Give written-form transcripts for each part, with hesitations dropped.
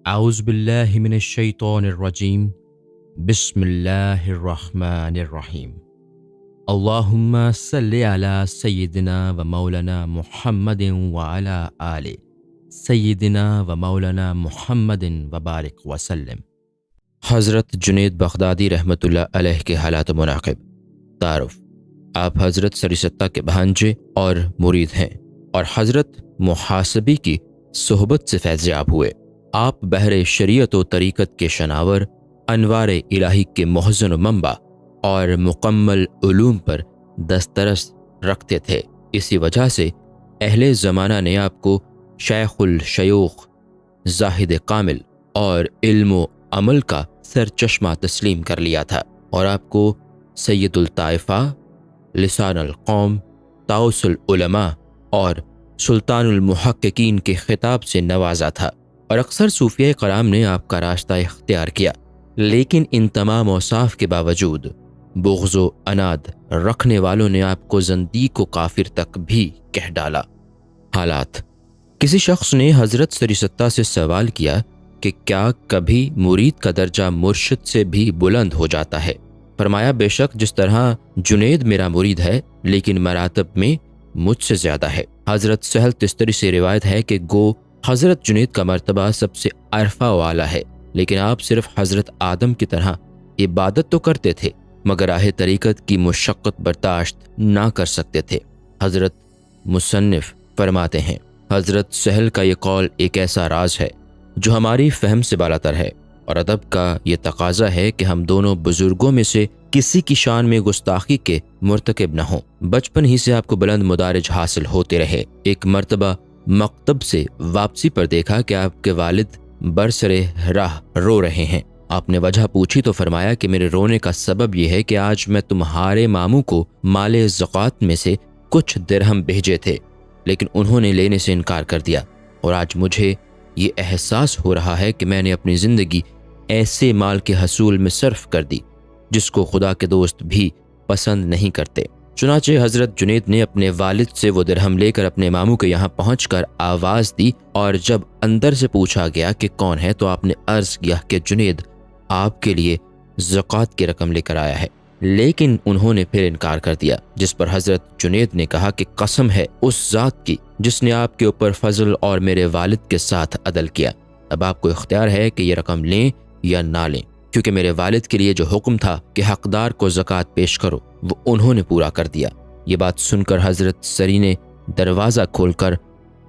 اعوذ باللہ من الشیطان الرجیم بسم اللہ الرحمن الرحیم اللہم صلی علی سیدنا و مولانا محمد وعلی آل سیدنا و مولانا محمد وبارک وسلم۔ حضرت جنید بغدادی رحمۃ اللہ علیہ کے حالات مناقب۔ تعارف: آپ حضرت سریستہ کے بھانجے اور مرید ہیں اور حضرت محاسبی کی صحبت سے فیض یاب ہوئے۔ آپ بحر شریعت و طریقت کے شناور، انوار الہی کے محسن و منبع اور مکمل علوم پر دسترس رکھتے تھے۔ اسی وجہ سے اہل زمانہ نے آپ کو شیخ الشیوخ، زاہد کامل اور علم و عمل کا سرچشمہ تسلیم کر لیا تھا، اور آپ کو سید الطائفہ، لسان القوم، طاؤس العلماء اور سلطان المحققین کے خطاب سے نوازا تھا، اور اکثر صوفیہ کرام نے آپ کا راستہ اختیار کیا، لیکن ان تمام اوصاف کے باوجود بغض و عناد رکھنے والوں نے آپ کو زندیق و کافر تک بھی کہہ ڈالا۔ حالات: کسی شخص نے حضرت سریستہ سے سوال کیا کہ کیا کبھی مرید کا درجہ مرشد سے بھی بلند ہو جاتا ہے؟ فرمایا، بے شک جس طرح جنید میرا مرید ہے لیکن مراتب میں مجھ سے زیادہ ہے۔ حضرت سہل تستری سے روایت ہے کہ گو حضرت جنید کا مرتبہ سب سے عرفہ و اعلیٰ ہے، لیکن آپ صرف حضرت آدم کی طرح عبادت تو کرتے تھے مگر راہ طریقت کی مشقت برداشت نہ کر سکتے تھے۔ حضرت مصنف فرماتے ہیں، حضرت سہل کا یہ قول ایک ایسا راز ہے جو ہماری فہم سے بالاتر ہے، اور ادب کا یہ تقاضا ہے کہ ہم دونوں بزرگوں میں سے کسی کی شان میں گستاخی کے مرتکب نہ ہوں۔ بچپن ہی سے آپ کو بلند مدارج حاصل ہوتے رہے۔ ایک مرتبہ مکتب سے واپسی پر دیکھا کہ آپ کے والد برسرے راہ رو رہے ہیں۔ آپ نے وجہ پوچھی تو فرمایا کہ میرے رونے کا سبب یہ ہے کہ آج میں تمہارے ماموں کو مال زکوٰۃ میں سے کچھ درہم بھیجے تھے، لیکن انہوں نے لینے سے انکار کر دیا، اور آج مجھے یہ احساس ہو رہا ہے کہ میں نے اپنی زندگی ایسے مال کے حصول میں صرف کر دی جس کو خدا کے دوست بھی پسند نہیں کرتے۔ چنانچہ حضرت جنید نے اپنے والد سے وہ درہم لے کر اپنے ماموں کے یہاں پہنچ کر آواز دی، اور جب اندر سے پوچھا گیا کہ کون ہے تو آپ نے عرض کیا کہ جنید آپ کے لیے زکوٰۃ کی رقم لے کر آیا ہے، لیکن انہوں نے پھر انکار کر دیا، جس پر حضرت جنید نے کہا کہ قسم ہے اس ذات کی جس نے آپ کے اوپر فضل اور میرے والد کے ساتھ عدل کیا، اب آپ کو اختیار ہے کہ یہ رقم لیں یا نہ لیں، کیونکہ میرے والد کے لیے جو حکم تھا کہ حقدار کو زکوٰۃ پیش کرو وہ انہوں نے پورا کر دیا۔ یہ بات سن کر حضرت سری نے دروازہ کھول کر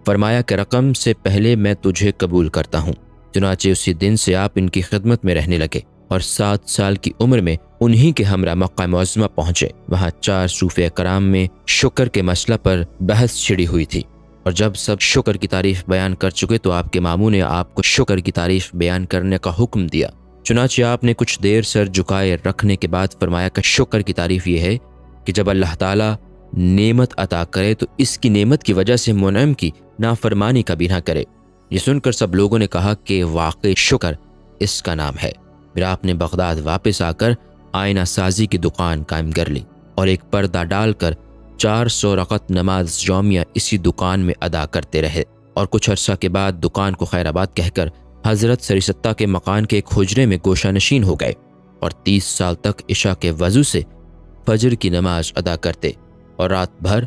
فرمایا کہ رقم سے پہلے میں تجھے قبول کرتا ہوں۔ چنانچہ اسی دن سے آپ ان کی خدمت میں رہنے لگے، اور 7 سال کی عمر میں انہی کے ہمراہ مکہ معظمہ پہنچے۔ وہاں 4 صوفیہ کرام میں شکر کے مسئلہ پر بحث چھڑی ہوئی تھی، اور جب سب شکر کی تعریف بیان کر چکے تو آپ کے ماموں نے آپ کو شکر کی تعریف بیان کرنے کا حکم دیا۔ چنانچہ آپ نے کچھ دیر سر جھکائے رکھنے کے بعد فرمایا کہ شکر کی تعریف یہ ہے کہ جب اللہ تعالیٰ نعمت عطا کرے تو اس کی نعمت کی وجہ سے منعم کی نافرمانی کبھی نہ کرے۔ یہ سن کر سب لوگوں نے کہا کہ واقعی شکر اس کا نام ہے۔ پھر آپ نے بغداد واپس آ کر آئینہ سازی کی دکان قائم کر لی، اور ایک پردہ ڈال کر 400 رکعت نماز یومیہ اسی دکان میں ادا کرتے رہے، اور کچھ عرصہ کے بعد دکان کو خیر آباد کہہ کر حضرت سریستہ کے مکان کے ایک حجرے میں گوشہ نشین ہو گئے، اور 30 سال تک عشاء کے وضو سے فجر کی نماز ادا کرتے اور رات بھر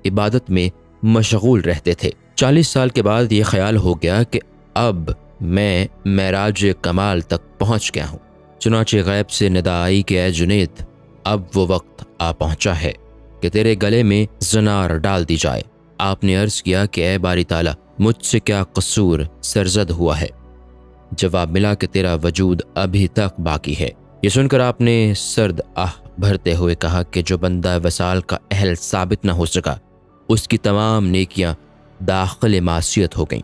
عبادت میں مشغول رہتے تھے۔ 40 سال کے بعد یہ خیال ہو گیا کہ اب میں معراج کمال تک پہنچ گیا ہوں۔ چنانچہ غیب سے ندا آئی کہ اے جنید، اب وہ وقت آ پہنچا ہے کہ تیرے گلے میں زنار ڈال دی جائے۔ آپ نے عرض کیا کہ اے باری تعالیٰ، مجھ سے کیا قصور سرزد ہوا ہے؟ جواب ملا کہ تیرا وجود ابھی تک باقی ہے۔ یہ سن کر آپ نے سرد آہ بھرتے ہوئے کہا کہ جو بندہ وصال کا اہل ثابت نہ ہو سکا اس کی تمام نیکیاں داخل معصیت ہو گئیں۔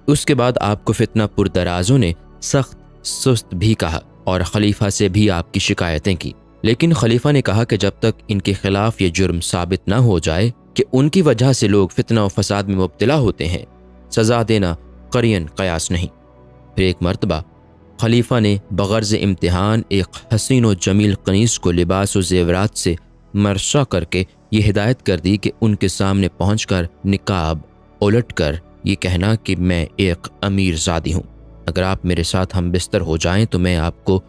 اس کے بعد آپ کو فتنہ پردرازوں نے سخت سست بھی کہا اور خلیفہ سے بھی آپ کی شکایتیں کی، لیکن خلیفہ نے کہا کہ جب تک ان کے خلاف یہ جرم ثابت نہ ہو جائے کہ ان کی وجہ سے لوگ فتنہ و فساد میں مبتلا ہوتے ہیں، سزا دینا قرین قیاس نہیں۔ پھر ایک مرتبہ خلیفہ نے بغرض امتحان ایک حسین و جمیل قنیص کو لباس و زیورات سے مرشا کر کے یہ ہدایت کر دی کہ ان کے سامنے پہنچ کر نقاب الٹ کر یہ کہنا کہ میں ایک امیر زادی ہوں۔ اگر آپ میرے ساتھ ہم بستر ہو جائیں تو میں آپ کو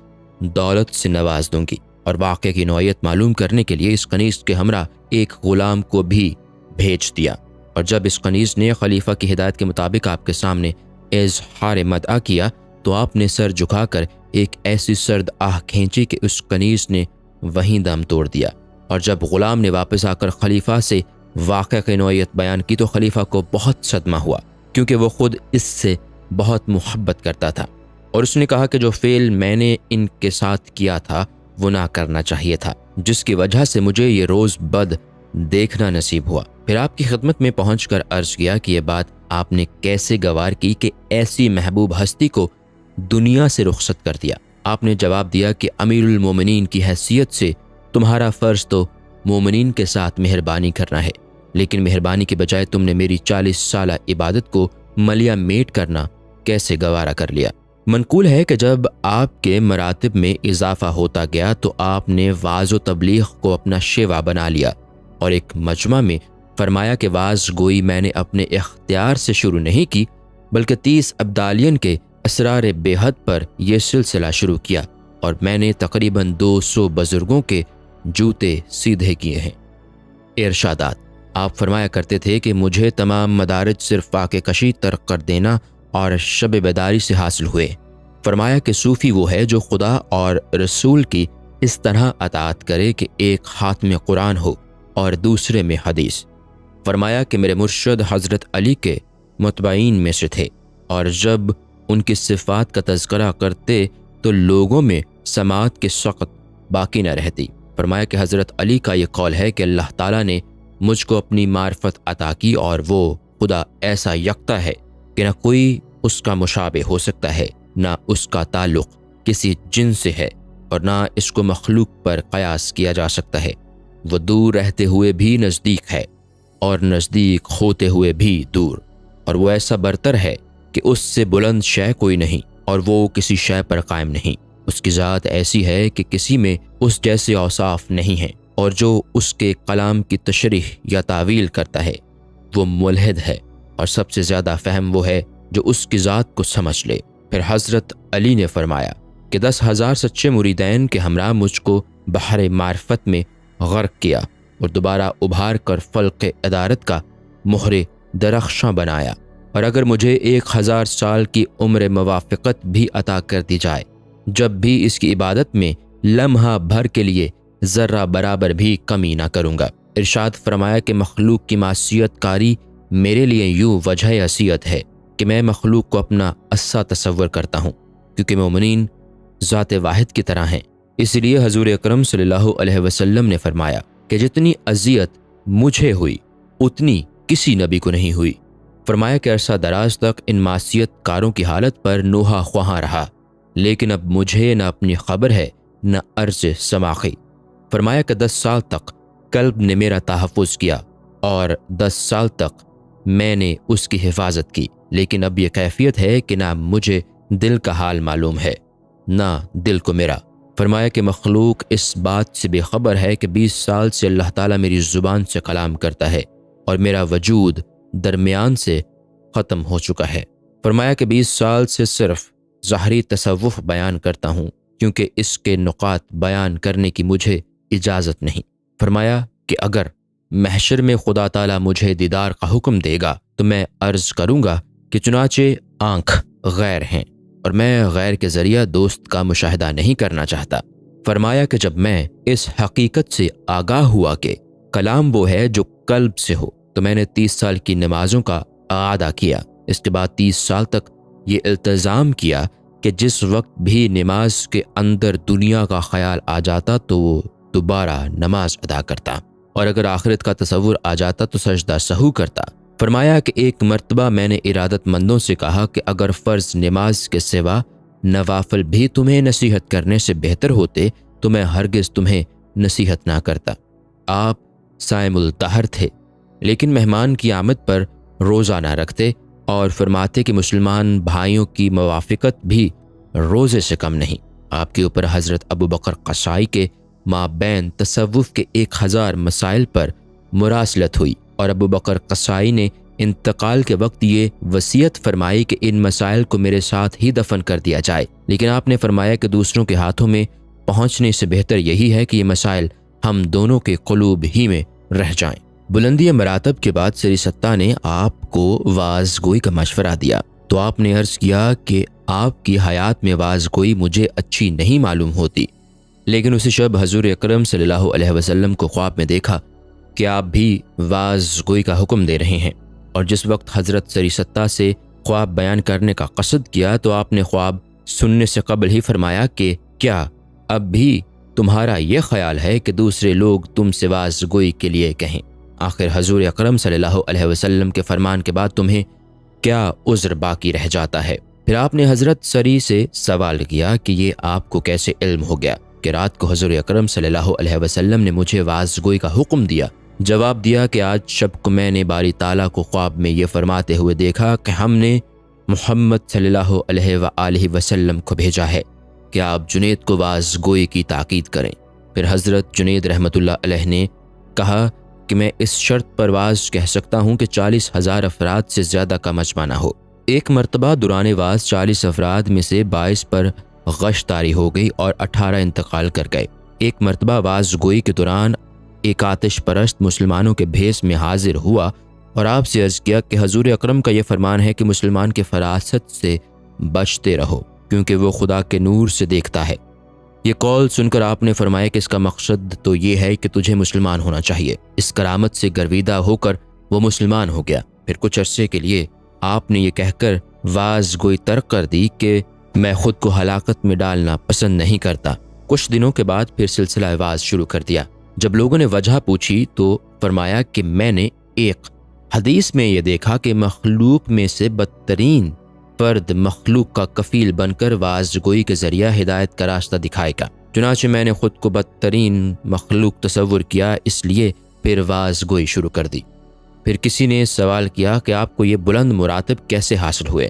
دولت سے نواز دوں گی۔ اور واقعے کی نوعیت معلوم کرنے کے لیے اس کنیز کے ہمراہ ایک غلام کو بھی بھیج دیا، اور جب اس کنیز نے خلیفہ کی ہدایت کے مطابق آپ کے سامنے اظہار مدعا کیا تو آپ نے سر جھکا کر ایک ایسی سرد آہ کھینچی کہ اس کنیز نے وہیں دم توڑ دیا۔ اور جب غلام نے واپس آ کر خلیفہ سے واقعہ کی نوعیت بیان کی تو خلیفہ کو بہت صدمہ ہوا، کیونکہ وہ خود اس سے بہت محبت کرتا تھا، اور اس نے کہا کہ جو فعل میں نے ان کے ساتھ کیا تھا وہ نہ کرنا چاہیے تھا، جس کی وجہ سے مجھے یہ روز بد دیکھنا نصیب ہوا۔ پھر آپ کی خدمت میں پہنچ کر عرض کیا کہ یہ بات آپ نے کیسے گوار کی کہ ایسی محبوب ہستی کو دنیا سے رخصت کر دیا؟ آپ نے جواب دیا کہ امیر المومنین کی حیثیت سے تمہارا فرض تو مومنین کے ساتھ مہربانی کرنا ہے، لیکن مہربانی کے بجائے تم نے میری 40 سالہ عبادت کو ملیا میٹ کرنا کیسے گوارا کر لیا؟ منقول ہے کہ جب آپ کے مراتب میں اضافہ ہوتا گیا تو آپ نے وعظ و تبلیغ کو اپنا شیوا بنا لیا، اور ایک مجمع میں فرمایا کہ وعظ گوئی میں نے اپنے اختیار سے شروع نہیں کی، بلکہ 30 ابدالین کے اسرار بے حد پر یہ سلسلہ شروع کیا، اور میں نے تقریباً 200 بزرگوں کے جوتے سیدھے کیے ہیں۔ ارشادات: آپ فرمایا کرتے تھے کہ مجھے تمام مدارج صرف واقع کشی ترک کر دینا اور شب بیداری سے حاصل ہوئے۔ فرمایا کہ صوفی وہ ہے جو خدا اور رسول کی اس طرح اطاعت کرے کہ ایک ہاتھ میں قرآن ہو اور دوسرے میں حدیث۔ فرمایا کہ میرے مرشد حضرت علی کے متبعین میں سے تھے، اور جب ان کی صفات کا تذکرہ کرتے تو لوگوں میں سماعت کی سقط باقی نہ رہتی۔ فرمایا کہ حضرت علی کا یہ قول ہے کہ اللہ تعالیٰ نے مجھ کو اپنی معرفت عطا کی، اور وہ خدا ایسا یکتا ہے کہ نہ کوئی اس کا مشابہ ہو سکتا ہے، نہ اس کا تعلق کسی جن سے ہے، اور نہ اس کو مخلوق پر قیاس کیا جا سکتا ہے۔ وہ دور رہتے ہوئے بھی نزدیک ہے، اور نزدیک ہوتے ہوئے بھی دور، اور وہ ایسا برتر ہے کہ اس سے بلند شے کوئی نہیں، اور وہ کسی شے پر قائم نہیں۔ اس کی ذات ایسی ہے کہ کسی میں اس جیسے اوصاف نہیں ہیں، اور جو اس کے کلام کی تشریح یا تعویل کرتا ہے وہ ملحد ہے، اور سب سے زیادہ فہم وہ ہے جو اس کی ذات کو سمجھ لے۔ پھر حضرت علی نے فرمایا کہ 10,000 سچے مریدین کے ہمراہ مجھ کو بحر معرفت میں غرق کیا، اور دوبارہ ابھار کر فلق ادارت کا مہر درخشاں بنایا، اور اگر مجھے 1000 سال کی عمر موافقت بھی عطا کر دی جائے، جب بھی اس کی عبادت میں لمحہ بھر کے لیے ذرہ برابر بھی کمی نہ کروں گا۔ ارشاد فرمایا کہ مخلوق کی معصیت کاری میرے لیے یوں وجہ عصیت ہے کہ میں مخلوق کو اپنا اسا تصور کرتا ہوں، کیونکہ مومنین ذات واحد کی طرح ہیں۔ اس لیے حضور اکرم صلی اللہ علیہ وسلم نے فرمایا کہ جتنی اذیت مجھے ہوئی اتنی کسی نبی کو نہیں ہوئی۔ فرمایا کہ عرصہ دراز تک ان معصیت کاروں کی حالت پر نوحہ خواہاں رہا، لیکن اب مجھے نہ اپنی خبر ہے نہ عرض سماخی۔ فرمایا کہ 10 سال تک قلب نے میرا تحفظ کیا، اور 10 سال تک میں نے اس کی حفاظت کی، لیکن اب یہ کیفیت ہے کہ نہ مجھے دل کا حال معلوم ہے نہ دل کو میرا۔ فرمایا کہ مخلوق اس بات سے بے خبر ہے کہ 20 سال سے اللہ تعالیٰ میری زبان سے کلام کرتا ہے، اور میرا وجود درمیان سے ختم ہو چکا ہے۔ فرمایا کہ 20 سال سے صرف ظاہری تصوف بیان کرتا ہوں، کیونکہ اس کے نقاط بیان کرنے کی مجھے اجازت نہیں۔ فرمایا کہ اگر محشر میں خدا تعالیٰ مجھے دیدار کا حکم دے گا تو میں عرض کروں گا کہ چنانچہ آنکھ غیر ہیں، اور میں غیر کے ذریعہ دوست کا مشاہدہ نہیں کرنا چاہتا۔ فرمایا کہ جب میں اس حقیقت سے آگاہ ہوا کہ کلام وہ ہے جو قلب سے ہو، تو میں نے 30 سال کی نمازوں کا اعادہ کیا۔ اس کے بعد 30 سال تک یہ التزام کیا کہ جس وقت بھی نماز کے اندر دنیا کا خیال آ جاتا تو وہ دوبارہ نماز ادا کرتا، اور اگر آخرت کا تصور آ جاتا تو سجدہ سہو کرتا۔ فرمایا کہ ایک مرتبہ میں نے ارادت مندوں سے کہا کہ اگر فرض نماز کے سوا نوافل بھی تمہیں نصیحت کرنے سے بہتر ہوتے تو میں ہرگز تمہیں نصیحت نہ کرتا۔ آپ صائم الدہر تھے، لیکن مہمان کی آمد پر روزہ نہ رکھتے، اور فرماتے کہ مسلمان بھائیوں کی موافقت بھی روزے سے کم نہیں۔ آپ کے اوپر حضرت ابو بکر قصائی کے مابین تصوف کے 1000 مسائل پر مراسلت ہوئی، اور ابو بکر قصائی نے انتقال کے وقت یہ وصیت فرمائی کہ ان مسائل کو میرے ساتھ ہی دفن کر دیا جائے، لیکن آپ نے فرمایا کہ دوسروں کے ہاتھوں میں پہنچنے سے بہتر یہی ہے کہ یہ مسائل ہم دونوں کے قلوب ہی میں رہ جائیں۔ بلندی مراتب کے بعد سری ستہ نے آپ کو واز گوئی کا مشورہ دیا تو آپ نے عرض کیا کہ آپ کی حیات میں واز گوئی مجھے اچھی نہیں معلوم ہوتی، لیکن اسی شب حضور اکرم صلی اللہ علیہ وسلم کو خواب میں دیکھا کہ آپ بھی واز گوئی کا حکم دے رہے ہیں، اور جس وقت حضرت سری ستہ سے خواب بیان کرنے کا قصد کیا تو آپ نے خواب سننے سے قبل ہی فرمایا کہ کیا اب بھی تمہارا یہ خیال ہے کہ دوسرے لوگ تم سے واز گوئی کے لیے کہیں؟ آخر حضور اکرم صلی اللہ علیہ وسلم کے فرمان کے بعد تمہیں کیا عذر باقی رہ جاتا ہے؟ پھر آپ نے حضرت سری سے سوال کیا کہ یہ آپ کو کیسے علم ہو گیا کہ رات کو حضور اکرم صلی اللہ علیہ وسلم نے مجھے واز گوئی کا حکم دیا؟ جواب دیا کہ آج شب کو میں نے باری تعالیٰ کو خواب میں یہ فرماتے ہوئے دیکھا کہ ہم نے محمد صلی اللہ علیہ وآلہ وسلم کو بھیجا ہے کہ آپ جنید کو واز گوئی کی تاکید کریں۔ پھر حضرت جنید رحمۃ اللہ علیہ نے کہا کہ میں اس شرط پر واز کہہ سکتا ہوں کہ 40,000 افراد سے زیادہ کا مجمع نہ ہو۔ ایک مرتبہ دوران واز 40 افراد میں سے 22 پر غش طاری ہو گئی اور 18 انتقال کر گئے۔ ایک مرتبہ واز گوئی کے دوران ایک آتش پرست مسلمانوں کے بھیس میں حاضر ہوا اور آپ سے عرض کیا کہ حضور اکرم کا یہ فرمان ہے کہ مسلمان کے فراست سے بچتے رہو کیونکہ وہ خدا کے نور سے دیکھتا ہے۔ یہ قول سن کر آپ نے فرمایا کہ اس کا مقصد تو یہ ہے کہ تجھے مسلمان ہونا چاہیے۔ اس کرامت سے گرویدہ ہو کر وہ مسلمان ہو گیا۔ پھر کچھ عرصے کے لیے آپ نے یہ کہہ کر واز گوئی ترک کر دی کہ میں خود کو ہلاکت میں ڈالنا پسند نہیں کرتا۔ کچھ دنوں کے بعد پھر سلسلہ واز شروع کر دیا۔ جب لوگوں نے وجہ پوچھی تو فرمایا کہ میں نے ایک حدیث میں یہ دیکھا کہ مخلوق میں سے بدترین فرد مخلوق کا کفیل بن کر واز گوئی کے ذریعہ ہدایت کا راستہ دکھائے گا، چنانچہ میں نے خود کو بدترین مخلوق تصور کیا، اس لیے پھر واز گوئی شروع کر دی۔ پھر کسی نے سوال کیا کہ آپ کو یہ بلند مراتب کیسے حاصل ہوئے؟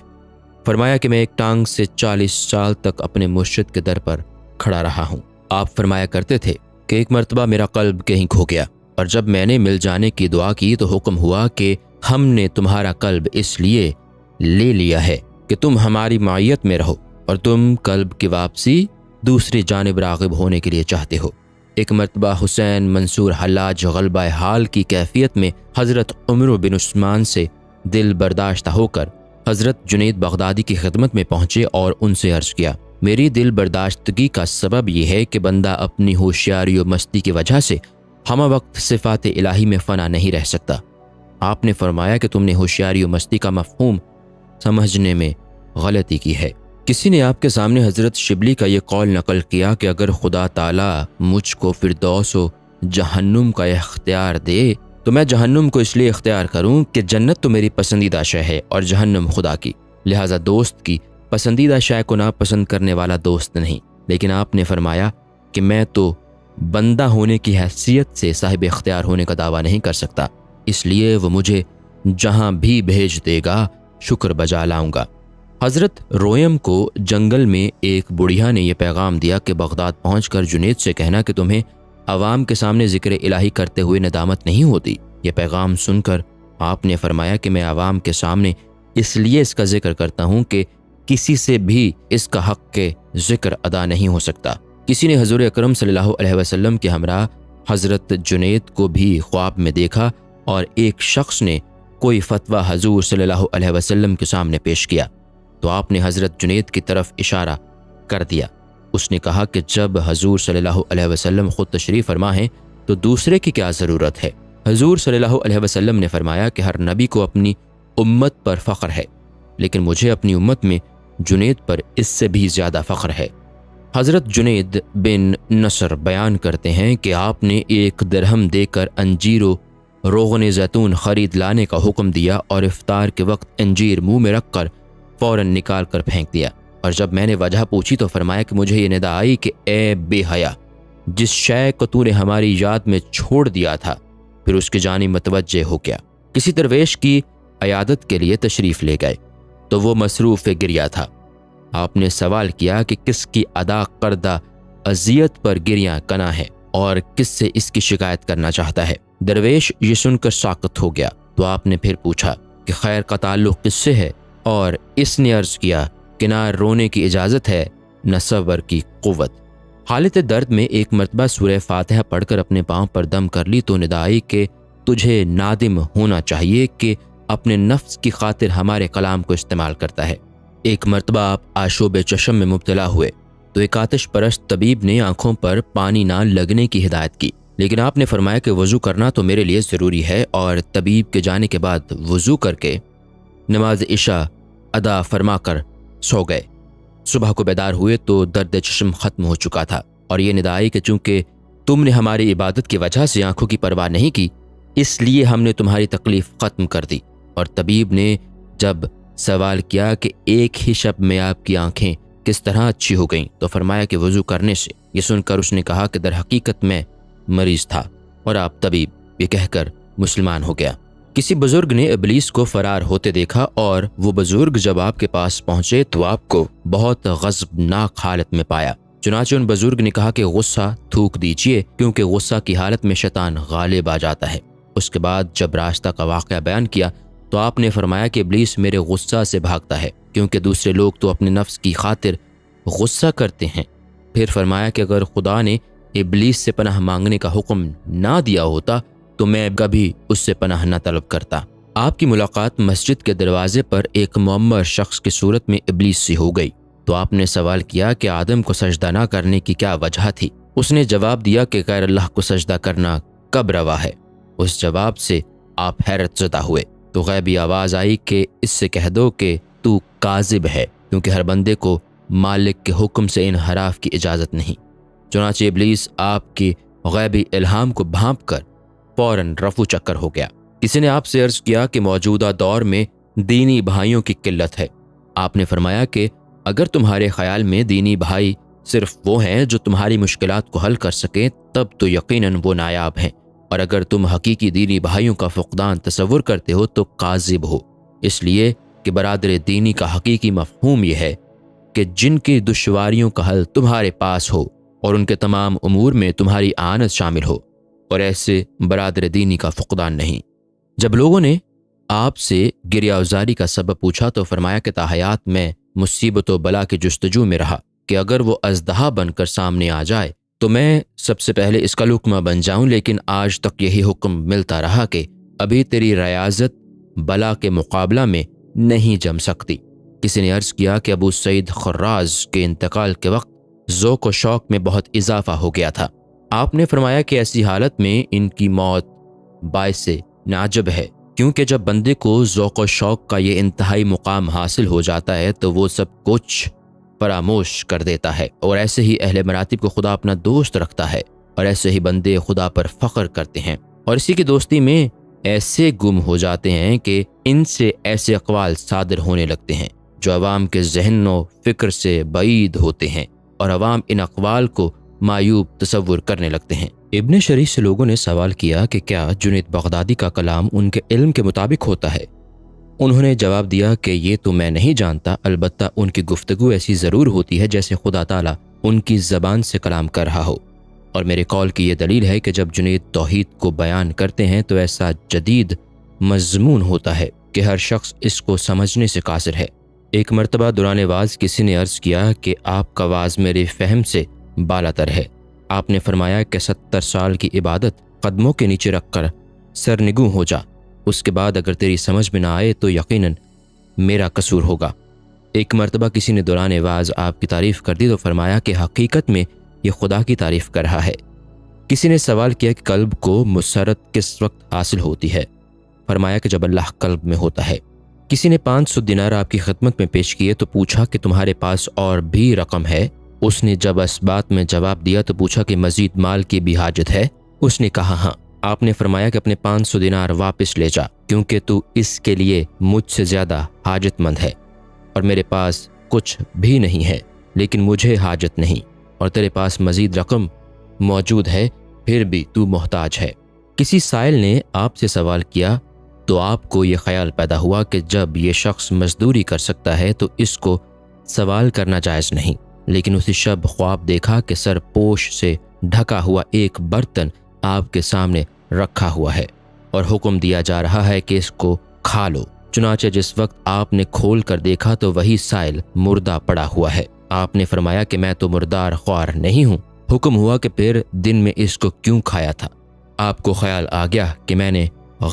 فرمایا کہ میں ایک ٹانگ سے 40 سال تک اپنے مرشد کے در پر کھڑا رہا ہوں۔ آپ فرمایا کرتے تھے کہ ایک مرتبہ میرا قلب کہیں کھو گیا، اور جب میں نے مل جانے کی دعا کی تو حکم ہوا کہ ہم نے تمہارا قلب اس لیے لے لیا ہے کہ تم ہماری معیت میں رہو اور تم قلب کی واپسی دوسری جانب راغب ہونے کے لیے چاہتے ہو۔ ایک مرتبہ حسین منصور حلاج غلبہ حال کی کیفیت میں حضرت عمر بن عثمان سے دل برداشتہ ہو کر حضرت جنید بغدادی کی خدمت میں پہنچے اور ان سے عرض کیا، میری دل برداشتگی کا سبب یہ ہے کہ بندہ اپنی ہوشیاری و مستی کی وجہ سے ہمہ وقت صفات الہی میں فنا نہیں رہ سکتا۔ آپ نے فرمایا کہ تم نے ہوشیاری و مستی کا مفہوم سمجھنے میں غلطی کی ہے۔ کسی نے آپ کے سامنے حضرت شبلی کا یہ قول نقل کیا کہ اگر خدا تعالیٰ مجھ کو فردوس و جہنم کا اختیار دے تو میں جہنم کو اس لیے اختیار کروں کہ جنت تو میری پسندیدہ شے ہے اور جہنم خدا کی، لہٰذا دوست کی پسندیدہ شے کو ناپسند کرنے والا دوست نہیں۔ لیکن آپ نے فرمایا کہ میں تو بندہ ہونے کی حیثیت سے صاحب اختیار ہونے کا دعویٰ نہیں کر سکتا، اس لیے وہ مجھے جہاں بھی بھیج دے گا شکر بجا لاؤں گا۔ حضرت رویم کو جنگل میں ایک بڑھیا نے یہ پیغام دیا کہ بغداد پہنچ کر جنید سے کہنا کہ تمہیں عوام کے سامنے ذکر الہی کرتے ہوئے ندامت نہیں ہوتی۔ یہ پیغام سن کر آپ نے فرمایا کہ میں عوام کے سامنے اس لیے اس کا ذکر کرتا ہوں کہ کسی سے بھی اس کا حق کے ذکر ادا نہیں ہو سکتا۔ کسی نے حضور اکرم صلی اللہ علیہ وسلم کے ہمراہ حضرت جنید کو بھی خواب میں دیکھا اور ایک شخص نے کوئی فتویٰ حضور صلی اللہ علیہ وسلم کے سامنے پیش کیا تو آپ نے حضرت جنید کی طرف اشارہ کر دیا۔ اس نے کہا کہ جب حضور صلی اللہ علیہ وسلم خود تشریف فرما ہے تو دوسرے کی کیا ضرورت ہے؟ حضور صلی اللہ علیہ وسلم نے فرمایا کہ ہر نبی کو اپنی امت پر فخر ہے، لیکن مجھے اپنی امت میں جنید پر اس سے بھی زیادہ فخر ہے۔ حضرت جنید بن نصر بیان کرتے ہیں کہ آپ نے 1 درہم دے کر انجیر و روغن زیتون خرید لانے کا حکم دیا اور افطار کے وقت انجیر منہ میں رکھ کر فوراً نکال کر پھینک دیا، اور جب میں نے وجہ پوچھی تو فرمایا کہ مجھے یہ ندا آئی کہ اے بے حیا، جس شے کو تو نے ہماری یاد میں چھوڑ دیا تھا پھر اس کی جانب متوجہ ہو گیا۔ کسی درویش کی عیادت کے لیے تشریف لے گئے تو وہ مصروف گریہ تھا۔ آپ نے سوال کیا کہ کس کی ادا کردہ اذیت پر گریہ کنا ہے اور کس سے اس کی شکایت کرنا چاہتا ہے؟ درویش یہ سن کر ساکت ہو گیا تو آپ نے پھر پوچھا کہ خیر کا تعلق کس سے ہے، اور اس نے عرض کیا کہ نہ رونے کی اجازت ہے نہ صبر کی قوت۔ حالت درد میں ایک مرتبہ سورہ فاتحہ پڑھ کر اپنے پاؤں پر دم کر لی تو ندا آئی کہ تجھے نادم ہونا چاہیے کہ اپنے نفس کی خاطر ہمارے کلام کو استعمال کرتا ہے۔ ایک مرتبہ آپ آشوب چشم میں مبتلا ہوئے تو ایک آتش پرست طبیب نے آنکھوں پر پانی نہ لگنے کی ہدایت کی، لیکن آپ نے فرمایا کہ وضو کرنا تو میرے لیے ضروری ہے، اور طبیب کے جانے کے بعد وضو کر کے نماز عشاء ادا فرما کر سو گئے۔ صبح کو بیدار ہوئے تو درد چشم ختم ہو چکا تھا، اور یہ ندا آئی کہ چونکہ تم نے ہماری عبادت کی وجہ سے آنکھوں کی پرواہ نہیں کی، اس لیے ہم نے تمہاری تکلیف ختم کر دی۔ اور طبیب نے جب سوال کیا کہ ایک ہی شب میں آپ کی آنکھیں کس طرح اچھی ہو گئیں تو فرمایا کہ وضو کرنے سے۔ یہ سن کر اس نے کہا کہ در حقیقت میں مریض تھا اور آپ طبیب، یہ کہہ کر مسلمان ہو گیا۔ کسی بزرگ نے ابلیس کو فرار ہوتے دیکھا، اور وہ بزرگ جب آپ کے پاس پہنچے تو آپ کو بہت غضبناک حالت میں پایا۔ چنانچہ ان بزرگ نے کہا کہ غصہ تھوک دیجئے، کیونکہ غصہ کی حالت میں شیطان غالب آ جاتا ہے۔ اس کے بعد جب راستہ کا واقعہ بیان کیا تو آپ نے فرمایا کہ ابلیس میرے غصہ سے بھاگتا ہے، کیونکہ دوسرے لوگ تو اپنے نفس کی خاطر غصہ کرتے ہیں۔ پھر فرمایا کہ اگر خدا نے ابلیس سے پناہ مانگنے کا حکم نہ دیا ہوتا تو میں کبھی اس سے پناہ نہ طلب کرتا۔ آپ کی ملاقات مسجد کے دروازے پر ایک معمر شخص کی صورت میں ابلیس سے ہو گئی تو آپ نے سوال کیا کہ آدم کو سجدہ نہ کرنے کی کیا وجہ تھی؟ اس نے جواب دیا کہ غیر اللہ کو سجدہ کرنا کب روا ہے؟ اس جواب سے آپ حیرت زدہ ہوئے تو غیبی آواز آئی کہ اس سے کہہ دو کہ تو کاذب ہے، کیونکہ ہر بندے کو مالک کے حکم سے انحراف کی اجازت نہیں۔ چنانچہ ابلیس آپ کی غیبی الہام کو بھانپ کر فوراً رفو چکر ہو گیا۔ کسی نے آپ سے عرض کیا کہ موجودہ دور میں دینی بھائیوں کی قلت ہے۔ آپ نے فرمایا کہ اگر تمہارے خیال میں دینی بھائی صرف وہ ہیں جو تمہاری مشکلات کو حل کر سکیں تب تو یقیناً وہ نایاب ہیں، اور اگر تم حقیقی دینی بھائیوں کا فقدان تصور کرتے ہو تو کاذب ہو، اس لیے کہ برادر دینی کا حقیقی مفہوم یہ ہے کہ جن کی دشواریوں کا حل تمہارے پاس ہو اور ان کے تمام امور میں تمہاری آنت شامل ہو، اور ایسے برادر دینی کا فقدان نہیں۔ جب لوگوں نے آپ سے گریہ ازاری کا سبب پوچھا تو فرمایا کہ تاحیات میں مصیبت و بلا کے جستجو میں رہا کہ اگر وہ اژدہا بن کر سامنے آ جائے تو میں سب سے پہلے اس کا لقمہ بن جاؤں، لیکن آج تک یہی حکم ملتا رہا کہ ابھی تیری ریاضت بلا کے مقابلہ میں نہیں جم سکتی۔ کسی نے عرض کیا کہ ابو سعید خراز کے انتقال کے وقت ذوق و شوق میں بہت اضافہ ہو گیا تھا۔ آپ نے فرمایا کہ ایسی حالت میں ان کی موت باعث نعجب ہے، کیونکہ جب بندے کو ذوق و شوق کا یہ انتہائی مقام حاصل ہو جاتا ہے تو وہ سب کچھ فراموش کر دیتا ہے، اور ایسے ہی اہل مراتب کو خدا اپنا دوست رکھتا ہے، اور ایسے ہی بندے خدا پر فخر کرتے ہیں، اور اسی کی دوستی میں ایسے گم ہو جاتے ہیں کہ ان سے ایسے اقوال صادر ہونے لگتے ہیں جو عوام کے ذہن و فکر سے بعید ہوتے ہیں، اور عوام ان اقوال کو معیوب تصور کرنے لگتے ہیں۔ ابن شریح سے لوگوں نے سوال کیا کہ کیا جنید بغدادی کا کلام ان کے علم کے مطابق ہوتا ہے؟ انہوں نے جواب دیا کہ یہ تو میں نہیں جانتا، البتہ ان کی گفتگو ایسی ضرور ہوتی ہے جیسے خدا تعالیٰ ان کی زبان سے کلام کر رہا ہو، اور میرے قول کی یہ دلیل ہے کہ جب جنید توحید کو بیان کرتے ہیں تو ایسا جدید مضمون ہوتا ہے کہ ہر شخص اس کو سمجھنے سے قاصر ہے۔ ایک مرتبہ دوران واز کسی نے عرض کیا کہ آپ کا واز میرے فہم سے بالاتر ہے۔ آپ نے فرمایا کہ 70 سال کی عبادت قدموں کے نیچے رکھ کر سرنگوں ہو جا، اس کے بعد اگر تیری سمجھ میں نہ آئے تو یقیناً میرا قصور ہوگا۔ ایک مرتبہ کسی نے دوران واز آپ کی تعریف کر دی تو فرمایا کہ حقیقت میں یہ خدا کی تعریف کر رہا ہے۔ کسی نے سوال کیا کہ قلب کو مسرت کس وقت حاصل ہوتی ہے؟ فرمایا کہ جب اللہ قلب میں ہوتا ہے۔ کسی نے 500 دینار آپ کی خدمت میں پیش کیے تو پوچھا کہ تمہارے پاس اور بھی رقم ہے؟ اس نے جب اس بات میں جواب دیا تو پوچھا کہ مزید مال کی بھی حاجت ہے؟ اس نے کہا ہاں۔ آپ نے فرمایا کہ اپنے 500 دینار واپس لے جا، کیونکہ تو اس کے لیے مجھ سے زیادہ حاجت مند ہے، اور میرے پاس کچھ بھی نہیں ہے لیکن مجھے حاجت نہیں، اور تیرے پاس مزید رقم موجود ہے پھر بھی تو محتاج ہے۔ کسی سائل نے آپ سے سوال کیا تو آپ کو یہ خیال پیدا ہوا کہ جب یہ شخص مزدوری کر سکتا ہے تو اس کو سوال کرنا جائز نہیں، لیکن اسی شب خواب دیکھا کہ سر پوش سے ڈھکا ہوا ایک برتن آپ کے سامنے رکھا ہوا ہے اور حکم دیا جا رہا ہے کہ اس کو کھا لو۔ چنانچہ جس وقت آپ نے کھول کر دیکھا تو وہی سائل مردہ پڑا ہوا ہے۔ آپ نے فرمایا کہ میں تو مردار خوار نہیں ہوں۔ حکم ہوا کہ پھر دن میں اس کو کیوں کھایا تھا؟ آپ کو خیال آ گیا کہ میں نے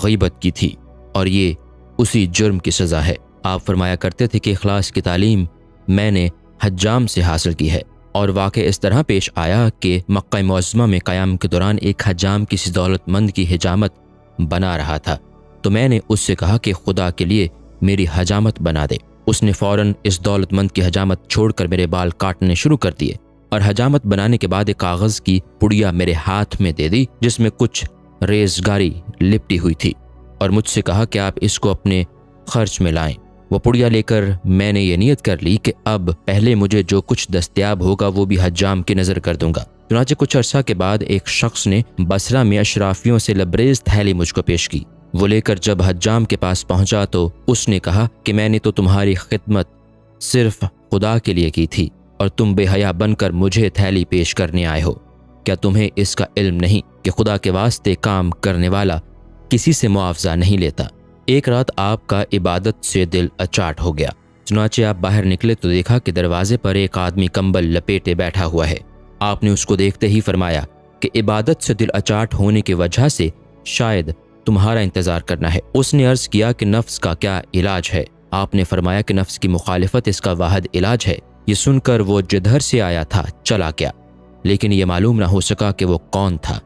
غیبت کی تھی اور یہ اسی جرم کی سزا ہے۔ آپ فرمایا کرتے تھے کہ اخلاص کی تعلیم میں نے حجام سے حاصل کی ہے، اور واقع اس طرح پیش آیا کہ مکہ معظمہ میں قیام کے دوران ایک حجام کسی دولت مند کی حجامت بنا رہا تھا، تو میں نے اس سے کہا کہ خدا کے لیے میری حجامت بنا دے۔ اس نے فوراً اس دولت مند کی حجامت چھوڑ کر میرے بال کاٹنے شروع کر دیے، اور حجامت بنانے کے بعد ایک کاغذ کی پڑیا میرے ہاتھ میں دے دی جس میں کچھ ریزگاری لپٹی ہوئی تھی، اور مجھ سے کہا کہ آپ اس کو اپنے خرچ میں لائیں۔ وہ پڑیا لے کر میں نے یہ نیت کر لی کہ اب پہلے مجھے جو کچھ دستیاب ہوگا وہ بھی حجام کی نظر کر دوں گا۔ چنانچہ کچھ عرصہ کے بعد ایک شخص نے بصرہ میں اشرافیوں سے لبریز تھیلی مجھ کو پیش کی۔ وہ لے کر جب حجام کے پاس پہنچا تو اس نے کہا کہ میں نے تو تمہاری خدمت صرف خدا کے لیے کی تھی، اور تم بے حیا بن کر مجھے تھیلی پیش کرنے آئے ہو۔ کیا تمہیں اس کا علم نہیں کہ خدا کے واسطے کام کرنے والا کسی سے معاوضہ نہیں لیتا؟ ایک رات آپ کا عبادت سے دل اچاٹ ہو گیا، چنانچہ آپ باہر نکلے تو دیکھا کہ دروازے پر ایک آدمی کمبل لپیٹے بیٹھا ہوا ہے۔ آپ نے اس کو دیکھتے ہی فرمایا کہ عبادت سے دل اچاٹ ہونے کی وجہ سے شاید تمہارا انتظار کرنا ہے۔ اس نے عرض کیا کہ نفس کا کیا علاج ہے؟ آپ نے فرمایا کہ نفس کی مخالفت اس کا واحد علاج ہے۔ یہ سن کر وہ جدھر سے آیا تھا چلا گیا، لیکن یہ معلوم نہ ہو سکا کہ وہ کون تھا۔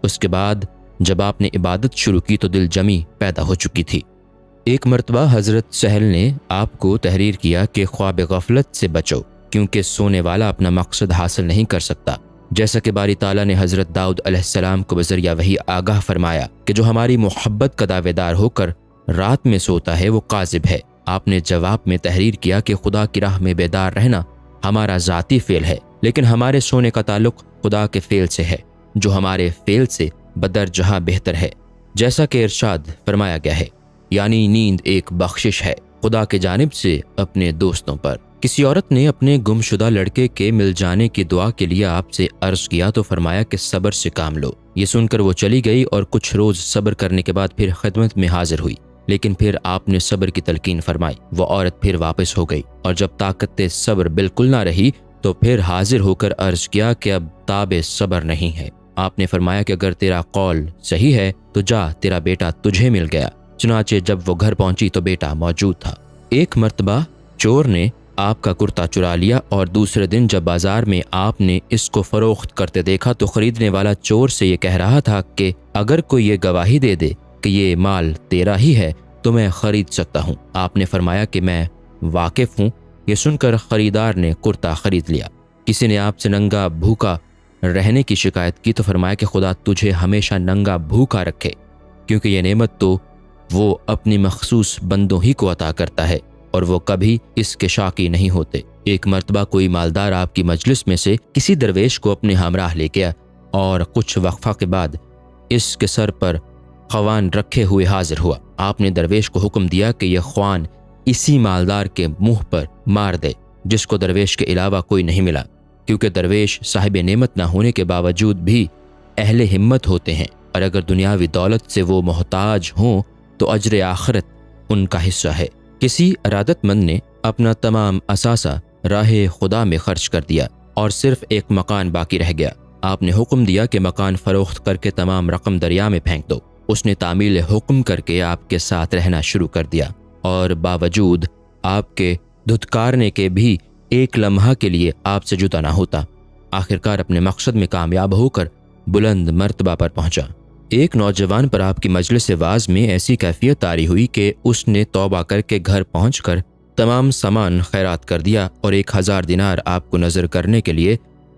اس کے بعد جب آپ نے عبادت شروع کی تو دل جمی پیدا ہو چکی تھی۔ ایک مرتبہ حضرت سہل نے آپ کو تحریر کیا کہ خواب غفلت سے بچو، کیونکہ سونے والا اپنا مقصد حاصل نہیں کر سکتا۔ جیسا کہ باری تعالیٰ نے حضرت داؤد علیہ السلام کو بذریعہ وحی آگاہ فرمایا کہ جو ہماری محبت کا دعوے دار ہو کر رات میں سوتا ہے وہ کاذب ہے۔ آپ نے جواب میں تحریر کیا کہ خدا کی راہ میں بیدار رہنا ہمارا ذاتی فعل ہے، لیکن ہمارے سونے کا تعلق خدا کے فعل سے ہے جو ہمارے فعل سے بدرجہ بہتر ہے، جیسا کہ ارشاد فرمایا گیا ہے، یعنی نیند ایک بخشش ہے خدا کے جانب سے اپنے دوستوں پر۔ کسی عورت نے اپنے گم شدہ لڑکے کے مل جانے کی دعا کے لیے آپ سے عرض کیا تو فرمایا کہ صبر سے کام لو۔ یہ سن کر وہ چلی گئی اور کچھ روز صبر کرنے کے بعد پھر خدمت میں حاضر ہوئی، لیکن پھر آپ نے صبر کی تلقین فرمائی۔ وہ عورت پھر واپس ہو گئی، اور جب طاقت صبر بالکل نہ رہی تو پھر حاضر ہو کر عرض کیا کہ اب تاب صبر نہیں ہے۔ آپ نے فرمایا کہ اگر تیرا قول صحیح ہے تو جا، تیرا بیٹا تجھے مل گیا۔ چنانچہ جب وہ گھر پہنچی تو بیٹا موجود تھا۔ ایک مرتبہ چور نے آپ کا کرتا چرا لیا، اور دوسرے دن جب بازار میں آپ نے اس کو فروخت کرتے دیکھا تو خریدنے والا چور سے یہ کہہ رہا تھا کہ اگر کوئی یہ گواہی دے دے کہ یہ مال تیرا ہی ہے تو میں خرید سکتا ہوں۔ آپ نے فرمایا کہ میں واقف ہوں۔ یہ سن کر خریدار نے کرتا خرید لیا۔ کسی نے آپ سے ننگا بھوکا رہنے کی شکایت کی تو فرمایا کہ خدا تجھے ہمیشہ ننگا بھوکا رکھے، کیونکہ یہ نعمت تو وہ اپنی مخصوص بندوں ہی کو عطا کرتا ہے، اور وہ کبھی اس کے شاکی نہیں ہوتے۔ ایک مرتبہ کوئی مالدار آپ کی مجلس میں سے کسی درویش کو اپنے ہمراہ لے گیا، اور کچھ وقفہ کے بعد اس کے سر پر خوان رکھے ہوئے حاضر ہوا۔ آپ نے درویش کو حکم دیا کہ یہ خوان اسی مالدار کے منہ پر مار دے جس کو درویش کے علاوہ کوئی نہیں ملا، کیونکہ درویش صاحب نعمت نہ ہونے کے باوجود بھی اہل ہمت ہوتے ہیں، اور اگر دنیاوی دولت سے وہ محتاج ہوں تو اجر آخرت ان کا حصہ ہے۔ کسی ارادت مند نے اپنا تمام اثاثہ راہ خدا میں خرچ کر دیا اور صرف ایک مکان باقی رہ گیا۔ آپ نے حکم دیا کہ مکان فروخت کر کے تمام رقم دریا میں پھینک دو۔ اس نے تعمیل حکم کر کے آپ کے ساتھ رہنا شروع کر دیا، اور باوجود آپ کے دھتکارنے کے بھی ایک لمحہ کے لیے آپ سے جدا نہ ہوتا۔ آخرکار اپنے مقصد میں کامیاب ہو کر بلند مرتبہ پر پہنچا۔ ایک نوجوان پر آپ کی مجلس واعظ میں ایسی کیفیت طاری ہوئی کہ اس نے توبہ کر کے گھر پہنچ کر تمام سامان خیرات کر دیا، اور 1000 دینار آپ کو نظر کرنے کے لیے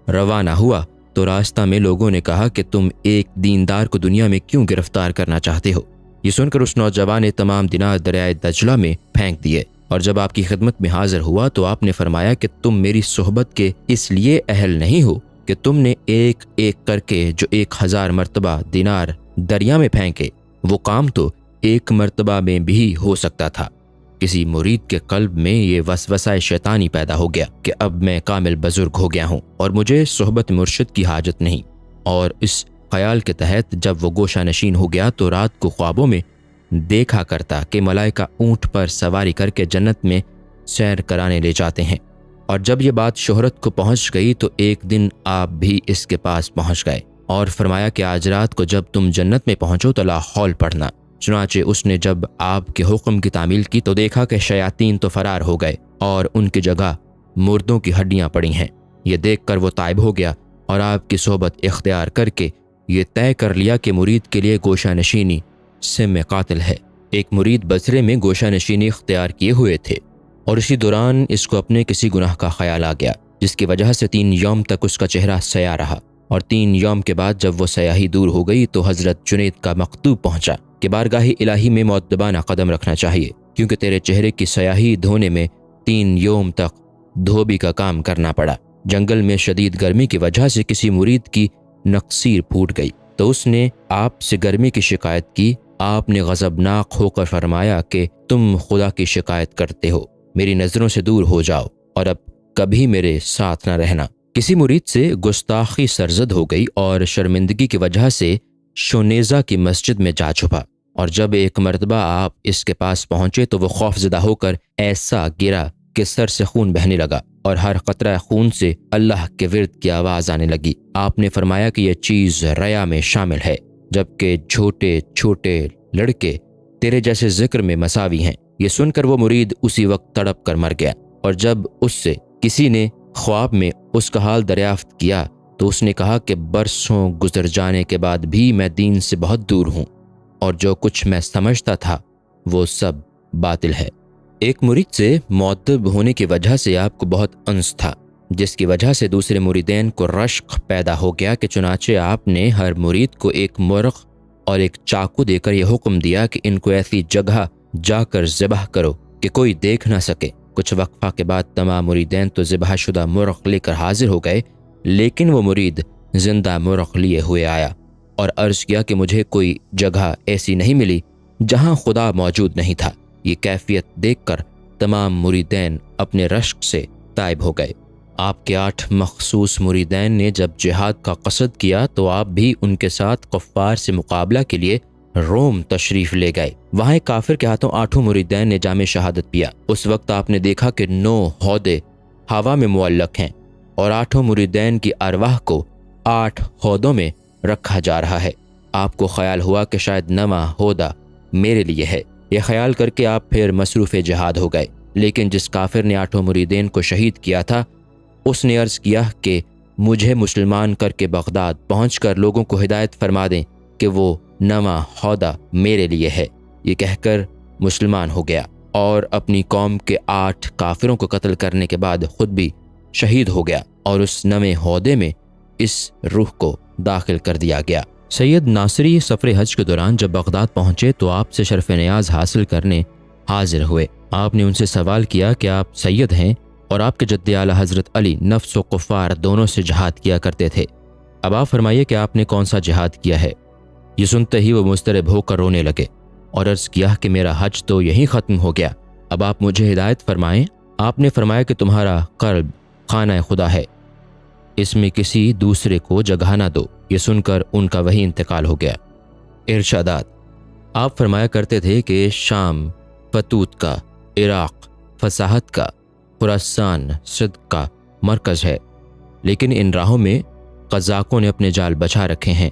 روانہ ہوا تو راستہ میں لوگوں نے کہا کہ تم ایک دیندار کو دنیا میں کیوں گرفتار کرنا چاہتے ہو؟ یہ سن کر اس نوجوان نے تمام دینار دریائے دجلہ میں پھینک دیے، اور جب آپ کی خدمت میں حاضر ہوا تو آپ نے فرمایا کہ تم میری صحبت کے اس لیے اہل نہیں ہو کہ تم نے ایک ایک کر کے جو 1000 مرتبہ دینار دریا میں پھینکے، وہ کام تو ایک مرتبہ میں بھی ہو سکتا تھا۔ کسی مرید کے قلب میں یہ وسوسہ شیطانی پیدا ہو گیا کہ اب میں کامل بزرگ ہو گیا ہوں اور مجھے صحبت مرشد کی حاجت نہیں، اور اس خیال کے تحت جب وہ گوشہ نشین ہو گیا تو رات کو خوابوں میں دیکھا کرتا کہ ملائکہ اونٹ پر سواری کر کے جنت میں سیر کرانے لے جاتے ہیں، اور جب یہ بات شہرت کو پہنچ گئی تو ایک دن آپ بھی اس کے پاس پہنچ گئے اور فرمایا کہ آج رات کو جب تم جنت میں پہنچو تو لا حول پڑھنا۔ چنانچہ اس نے جب آپ کے حکم کی تعمیل کی تو دیکھا کہ شیاطین تو فرار ہو گئے اور ان کی جگہ مردوں کی ہڈیاں پڑی ہیں۔ یہ دیکھ کر وہ تائب ہو گیا اور آپ کی صحبت اختیار کر کے یہ طے کر لیا کہ مرید کے لیے گوشہ نشینی سم قاتل ہے۔ ایک مرید بصرے میں گوشہ نشینی اختیار کیے ہوئے تھے اور اسی دوران اس کو اپنے کسی گناہ کا خیال آ گیا، جس کی وجہ سے 3 یوم تک اس کا چہرہ سیاہ رہا، اور 3 یوم کے بعد جب وہ سیاہی دور ہو گئی تو حضرت جنید کا مکتوب پہنچا کہ بارگاہ الہی میں مؤدبانہ قدم رکھنا چاہیے، کیونکہ تیرے چہرے کی سیاہی دھونے میں 3 یوم تک دھوبی کا کام کرنا پڑا۔ جنگل میں شدید گرمی کی وجہ سے کسی مرید کی نقصیر پھوٹ گئی تو اس نے آپ سے گرمی کی شکایت کی۔ آپ نے غضبناک ہو کر فرمایا کہ تم خدا کی شکایت کرتے ہو، میری نظروں سے دور ہو جاؤ اور اب کبھی میرے ساتھ نہ رہنا۔ کسی مرید سے گستاخی سرزد ہو گئی اور شرمندگی کی وجہ سے شونیزہ کی مسجد میں جا چھپا، اور جب ایک مرتبہ آپ اس کے پاس پہنچے تو وہ خوف زدہ ہو کر ایسا گرا کہ سر سے خون بہنے لگا اور ہر قطرہ خون سے اللہ کے ورد کی آواز آنے لگی۔ آپ نے فرمایا کہ یہ چیز ریا میں شامل ہے، جبکہ چھوٹے چھوٹے لڑکے تیرے جیسے ذکر میں مساوی ہیں۔ یہ سن کر وہ مرید اسی وقت تڑپ کر مر گیا، اور جب اس سے کسی نے خواب میں اس کا حال دریافت کیا تو اس نے کہا کہ برسوں گزر جانے کے بعد بھی میں دین سے بہت دور ہوں، اور جو کچھ میں سمجھتا تھا وہ سب باطل ہے۔ ایک مرید سے مؤدب ہونے کی وجہ سے آپ کو بہت انس تھا، جس کی وجہ سے دوسرے مریدین کو رشق پیدا ہو گیا کہ چنانچہ آپ نے ہر مرید کو ایک مرغ اور ایک چاقو دے کر یہ حکم دیا کہ ان کو ایسی جگہ جا کر ذبح کرو کہ کوئی دیکھ نہ سکے۔ کچھ وقفہ کے بعد تمام مریدین تو ذبح شدہ مرغ لے کر حاضر ہو گئے، لیکن وہ مرید زندہ مرغ لیے ہوئے آیا اور عرض کیا کہ مجھے کوئی جگہ ایسی نہیں ملی جہاں خدا موجود نہیں تھا۔ یہ کیفیت دیکھ کر تمام مریدین اپنے رشک سے تائب ہو گئے۔ آپ کے 8 مخصوص مریدین نے جب جہاد کا قصد کیا تو آپ بھی ان کے ساتھ کفار سے مقابلہ کے لیے روم تشریف لے گئے۔ وہاں ایک کافر کے ہاتھوں 8 مریدین نے جام شہادت پیا۔ اس وقت آپ نے دیکھا کہ 9 ہودے ہوا میں معلق ہیں اور 8 مریدین کی ارواح کو 8 ہودوں میں رکھا جا رہا ہے۔ آپ کو خیال ہوا کہ شاید 9واں ہودہ میرے لیے ہے۔ یہ خیال کر کے آپ پھر مصروف جہاد ہو گئے، لیکن جس کافر نے 8 مریدین کو شہید کیا تھا اس نے عرض کیا کہ مجھے مسلمان کر کے بغداد پہنچ کر لوگوں کو ہدایت فرما دیں کہ وہ 9واں ہودہ میرے لیے ہے۔ یہ کہہ کر مسلمان ہو گیا اور اپنی قوم کے 8 کافروں کو قتل کرنے کے بعد خود بھی شہید ہو گیا، اور اس 9ویں ہودے میں اس روح کو داخل کر دیا گیا۔ سید ناصری سفر حج کے دوران جب بغداد پہنچے تو آپ سے شرف نیاز حاصل کرنے حاضر ہوئے۔ آپ نے ان سے سوال کیا کہ آپ سید ہیں اور آپ کے جد اعلیٰ حضرت علی نفس و کفار دونوں سے جہاد کیا کرتے تھے، اب آپ فرمائیے کہ آپ نے کون سا جہاد کیا ہے۔ یہ سنتے ہی وہ مضطرب ہو کر رونے لگے اور عرض کیا کہ میرا حج تو یہیں ختم ہو گیا، اب آپ مجھے ہدایت فرمائیں۔ آپ نے فرمایا کہ تمہارا قلب خانہ خدا ہے، اس میں کسی دوسرے کو جگہ نہ دو۔ یہ سن کر ان کا وہی انتقال ہو گیا۔ ارشادات: آپ فرمایا کرتے تھے کہ شام فتوت کا، عراق فصاحت کا، خراسان صدق کا مرکز ہے، لیکن ان راہوں میں قزاقوں نے اپنے جال بچھا رکھے ہیں۔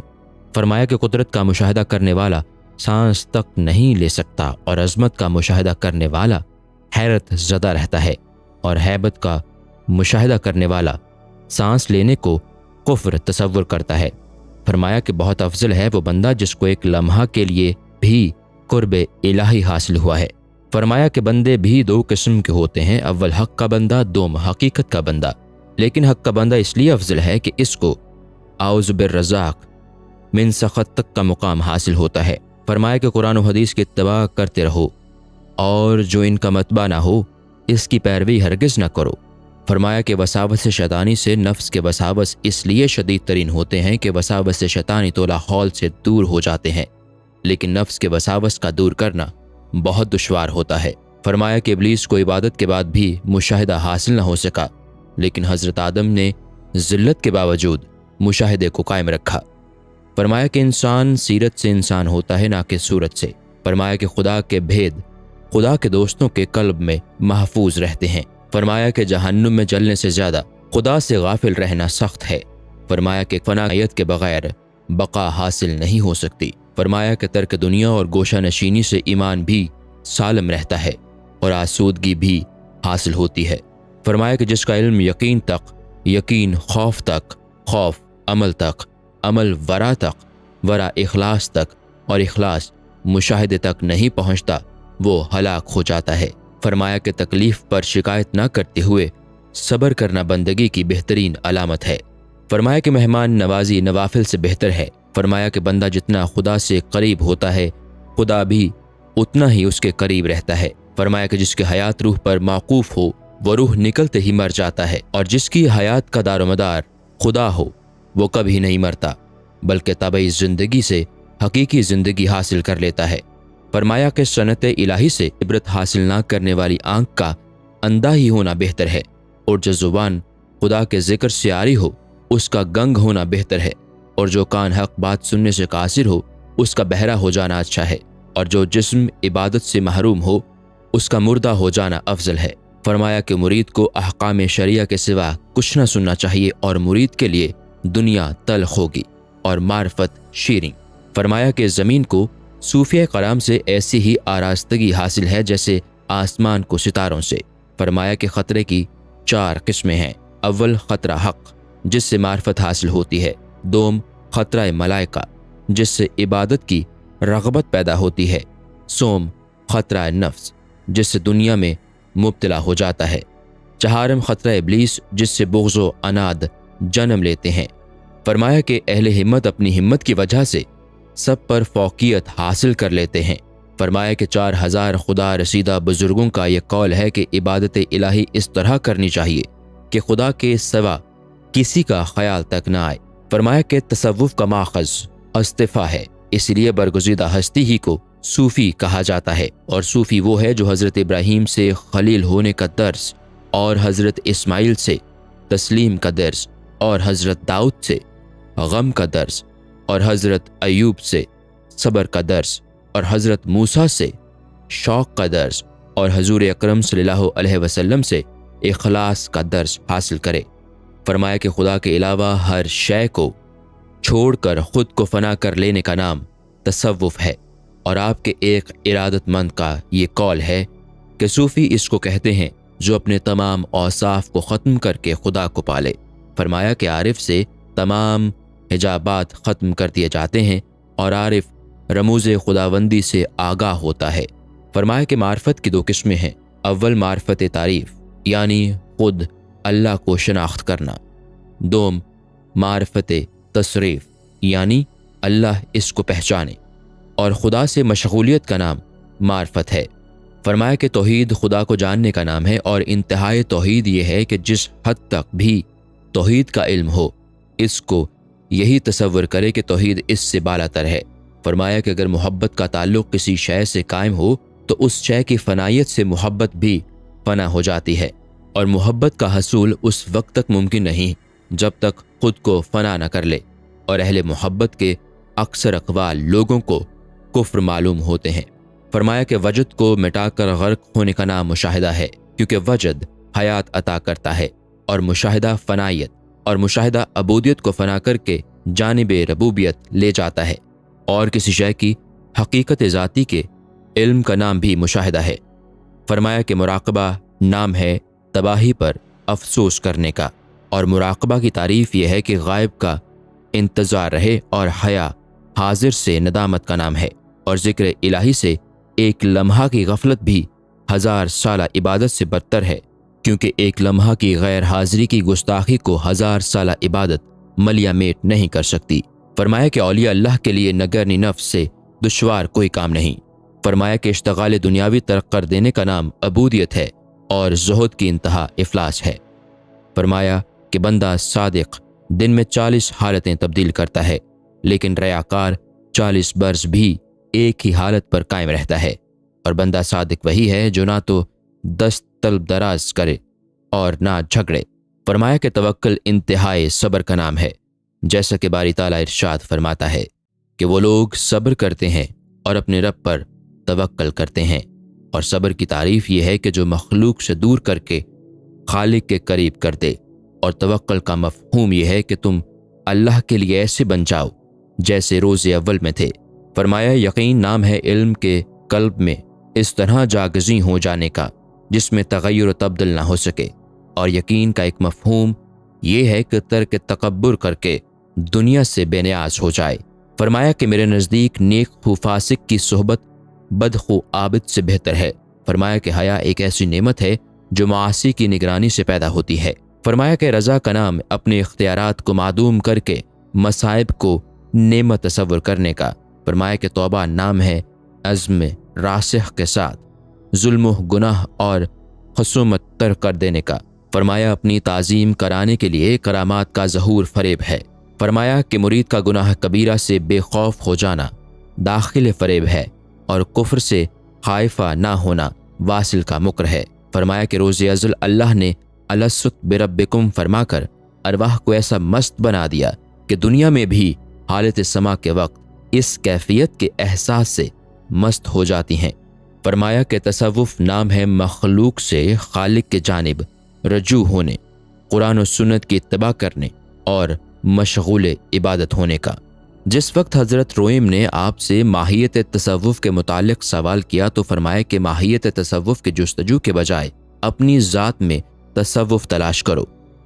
فرمایا کہ قدرت کا مشاہدہ کرنے والا سانس تک نہیں لے سکتا، اور عظمت کا مشاہدہ کرنے والا حیرت زدہ رہتا ہے، اور ہیبت کا مشاہدہ کرنے والا سانس لینے کو کفر تصور کرتا ہے۔ فرمایا کہ بہت افضل ہے وہ بندہ جس کو ایک لمحہ کے لیے بھی قرب الہی حاصل ہوا ہے۔ فرمایا کہ بندے بھی 2 قسم کے ہوتے ہیں، اول حق کا بندہ، دوم حقیقت کا بندہ، لیکن حق کا بندہ اس لیے افضل ہے کہ اس کو اعوذ بالرزاق من سخط تک کا مقام حاصل ہوتا ہے۔ فرمایا کہ قرآن و حدیث کی اتباع کرتے رہو، اور جو ان کا متبع نہ ہو اس کی پیروی ہرگز نہ کرو۔ فرمایا کہ وساوس شیطانی سے نفس کے وساوس اس لیے شدید ترین ہوتے ہیں کہ وساوس شیطانی تو لاحول سے دور ہو جاتے ہیں، لیکن نفس کے وساوس کا دور کرنا بہت دشوار ہوتا ہے۔ فرمایا کہ ابلیس کو عبادت کے بعد بھی مشاہدہ حاصل نہ ہو سکا، لیکن حضرت آدم نے ذلت کے باوجود مشاہدے کو قائم رکھا۔ فرمایا کہ انسان سیرت سے انسان ہوتا ہے، نہ کہ صورت سے۔ فرمایا کہ خدا کے بھید خدا کے دوستوں کے قلب میں محفوظ رہتے ہیں۔ فرمایا کہ جہنم میں جلنے سے زیادہ خدا سے غافل رہنا سخت ہے۔ فرمایا کہ فنائیت کے بغیر بقا حاصل نہیں ہو سکتی۔ فرمایا کہ ترک دنیا اور گوشہ نشینی سے ایمان بھی سالم رہتا ہے اور آسودگی بھی حاصل ہوتی ہے۔ فرمایا کہ جس کا علم یقین تک، یقین خوف تک، خوف عمل تک، عمل ورا تک، ورا اخلاص تک، اور اخلاص مشاہدے تک نہیں پہنچتا، وہ ہلاک ہو جاتا ہے۔ فرمایا کہ تکلیف پر شکایت نہ کرتے ہوئے صبر کرنا بندگی کی بہترین علامت ہے۔ فرمایا کہ مہمان نوازی نوافل سے بہتر ہے۔ فرمایا کہ بندہ جتنا خدا سے قریب ہوتا ہے، خدا بھی اتنا ہی اس کے قریب رہتا ہے۔ فرمایا کہ جس کی حیات روح پر موقوف ہو وہ روح نکلتے ہی مر جاتا ہے، اور جس کی حیات کا دار و مدار خدا ہو وہ کبھی نہیں مرتا بلکہ طبعی زندگی سے حقیقی زندگی حاصل کر لیتا ہے۔ فرمایا کہ سنت الہی سے عبرت حاصل نہ کرنے والی آنکھ کا اندھا ہی ہونا بہتر ہے، اور جو زبان خدا کے ذکر سے عاری ہو اس کا گنگ ہونا بہتر ہے، اور جو کان حق بات سننے سے قاصر ہو اس کا بہرا ہو جانا اچھا ہے، اور جو جسم عبادت سے محروم ہو اس کا مردہ ہو جانا افضل ہے۔ فرمایا کہ مرید کو احکام شریعہ کے سوا کچھ نہ سننا چاہیے، اور مرید کے لیے دنیا تلخ ہوگی اور معرفت شیریں۔ فرمایا کہ زمین کو صوفیہ کرام سے ایسی ہی آراستگی حاصل ہے جیسے آسمان کو ستاروں سے۔ فرمایا کہ خطرے کی 4 قسمیں ہیں۔ اول خطرہ حق، جس سے معرفت حاصل ہوتی ہے۔ دوم خطرہ ملائکہ، جس سے عبادت کی رغبت پیدا ہوتی ہے۔ سوم خطرہ نفس، جس سے دنیا میں مبتلا ہو جاتا ہے۔ چہارم خطرہ ابلیس، جس سے بغض و عناد جنم لیتے ہیں۔ فرمایا کہ اہل ہمت اپنی ہمت کی وجہ سے سب پر فوقیت حاصل کر لیتے ہیں۔ فرمایا کہ 4000 خدا رسیدہ بزرگوں کا یہ قول ہے کہ عبادت الہی اس طرح کرنی چاہیے کہ خدا کے سوا کسی کا خیال تک نہ آئے۔ فرمایا کہ تصوف کا ماخذ اصطفا ہے، اس لیے برگزیدہ ہستی ہی کو صوفی کہا جاتا ہے، اور صوفی وہ ہے جو حضرت ابراہیم سے خلیل ہونے کا درس، اور حضرت اسماعیل سے تسلیم کا درس، اور حضرت داؤد سے غم کا درس، اور حضرت ایوب سے صبر کا درس، اور حضرت موسیٰ سے شوق کا درس، اور حضور اکرم صلی اللہ علیہ وسلم سے اخلاص کا درس حاصل کرے۔ فرمایا کہ خدا کے علاوہ ہر شے کو چھوڑ کر خود کو فنا کر لینے کا نام تصوف ہے، اور آپ کے ایک ارادت مند کا یہ قول ہے کہ صوفی اس کو کہتے ہیں جو اپنے تمام اوصاف کو ختم کر کے خدا کو پالے۔ فرمایا کہ عارف سے تمام حجابات ختم کر دیے جاتے ہیں، اور عارف رموز خداوندی سے آگاہ ہوتا ہے۔ فرمایا کہ معرفت کی 2 قسمیں ہیں۔ اول معرفت تعریف، یعنی خود اللہ کو شناخت کرنا۔ دوم معرفت تصریف، یعنی اللہ اس کو پہچانے، اور خدا سے مشغولیت کا نام معرفت ہے۔ فرمایا کہ توحید خدا کو جاننے کا نام ہے، اور انتہائی توحید یہ ہے کہ جس حد تک بھی توحید کا علم ہو اس کو یہی تصور کرے کہ توحید اس سے بالا تر ہے۔ فرمایا کہ اگر محبت کا تعلق کسی شے سے قائم ہو تو اس شے کی فنائیت سے محبت بھی فنا ہو جاتی ہے، اور محبت کا حصول اس وقت تک ممکن نہیں جب تک خود کو فنا نہ کر لے، اور اہل محبت کے اکثر اقوال لوگوں کو کفر معلوم ہوتے ہیں۔ فرمایا کہ وجد کو مٹا کر غرق ہونے کا نام مشاہدہ ہے، کیونکہ وجد حیات عطا کرتا ہے، اور مشاہدہ فنائیت، اور مشاہدہ عبودیت کو فنا کر کے جانب ربوبیت لے جاتا ہے، اور کسی شے کی حقیقت ذاتی کے علم کا نام بھی مشاہدہ ہے۔ فرمایا کہ مراقبہ نام ہے تباہی پر افسوس کرنے کا، اور مراقبہ کی تعریف یہ ہے کہ غائب کا انتظار رہے، اور حیا حاضر سے ندامت کا نام ہے، اور ذکر الہی سے ایک لمحہ کی غفلت بھی 1000 سالہ عبادت سے بدتر ہے، کیونکہ ایک لمحہ کی غیر حاضری کی گستاخی کو 1000 سالہ عبادت ملیا میٹ نہیں کر سکتی۔ فرمایا کہ اولیاء اللہ کے لیے نگرانی نفس سے دشوار کوئی کام نہیں۔ فرمایا کہ اشتغال دنیاوی ترک کر دینے کا نام عبودیت ہے، اور زہد کی انتہا افلاس ہے۔ فرمایا کہ بندہ صادق دن میں 40 حالتیں تبدیل کرتا ہے، لیکن ریاکار 40 برس بھی ایک ہی حالت پر قائم رہتا ہے، اور بندہ صادق وہی ہے جو نہ تو دست طلب دراز کرے اور نہ جھگڑے۔ فرمایا کہ توکل انتہائی صبر کا نام ہے، جیسا کہ باری تعالیٰ ارشاد فرماتا ہے کہ وہ لوگ صبر کرتے ہیں اور اپنے رب پر توکل کرتے ہیں۔ اور صبر کی تعریف یہ ہے کہ جو مخلوق سے دور کر کے خالق کے قریب کر دے، اور توکل کا مفہوم یہ ہے کہ تم اللہ کے لیے ایسے بن جاؤ جیسے روز اول میں تھے۔ فرمایا یقین نام ہے علم کے قلب میں اس طرح جاگزی ہو جانے کا جس میں تغیر و تبدل نہ ہو سکے، اور یقین کا ایک مفہوم یہ ہے کہ ترک تکبر کر کے دنیا سے بے نیاز ہو جائے۔ فرمایا کہ میرے نزدیک نیک خو فاسق کی صحبت بد خو عابد سے بہتر ہے۔ فرمایا کہ حیا ایک ایسی نعمت ہے جو معاصی کی نگرانی سے پیدا ہوتی ہے۔ فرمایا کہ رضا کا نام اپنے اختیارات کو معدوم کر کے مصائب کو نعمت تصور کرنے کا۔ فرمایا کہ توبہ نام ہے عزم راسخ کے ساتھ ظلم و گناہ اور خصومت ترک کر دینے کا۔ فرمایا اپنی تعظیم کرانے کے لیے کرامات کا ظہور فریب ہے۔ فرمایا کہ مرید کا گناہ کبیرہ سے بے خوف ہو جانا داخل فریب ہے، اور کفر سے خائفہ نہ ہونا واصل کا مکر ہے۔ فرمایا کہ روز ازل اللہ نے الست بربکم فرما کر ارواح کو ایسا مست بنا دیا کہ دنیا میں بھی حالت سما کے وقت اس کیفیت کے احساس سے مست ہو جاتی ہیں۔ فرمایا کہ تصوف نام ہے مخلوق سے خالق کے جانب رجوع ہونے، قرآن و سنت کی اتباع کرنے اور مشغول عبادت ہونے کا۔ جس وقت حضرت رویم نے آپ سے ماہیت تصوف کے متعلق سوال کیا تو فرمایا کہ ماہیت تصوف کے جستجو کے بجائے اپنی ذات میں تصوف تلاش کرو،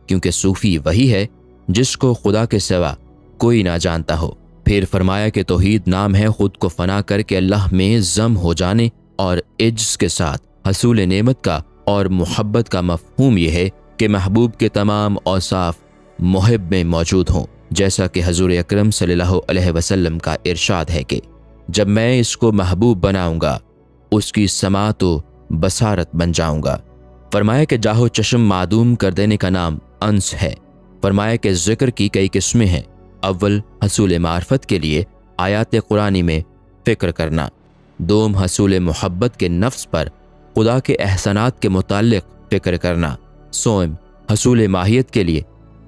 کیونکہ صوفی وہی ہے جس کو خدا کے سوا کوئی نہ جانتا ہو۔ پھر فرمایا کہ توحید نام ہے خود کو فنا کر کے اللہ میں ضم ہو جانے اور عجز کے ساتھ حصول نعمت کا، اور محبت کا مفہوم یہ ہے کہ محبوب کے تمام اوصاف محب میں موجود ہوں، جیسا کہ حضور اکرم صلی اللہ علیہ وسلم کا ارشاد ہے کہ جب میں اس کو محبوب بناؤں گا اس کی سماعت و بصارت بن جاؤں گا۔ فرمایا کہ جاہ و چشم معدوم کر دینے کا نام انس ہے۔ فرمایا کہ ذکر کی کئی قسمیں ہیں۔ اول حصول معرفت کے لیے آیات قرآنی میں فکر کرنا، دوم حصول محبت کے نفس پر خدا کے احسانات کے متعلق فکر کرنا، سوم حصول ماہیت کے لیے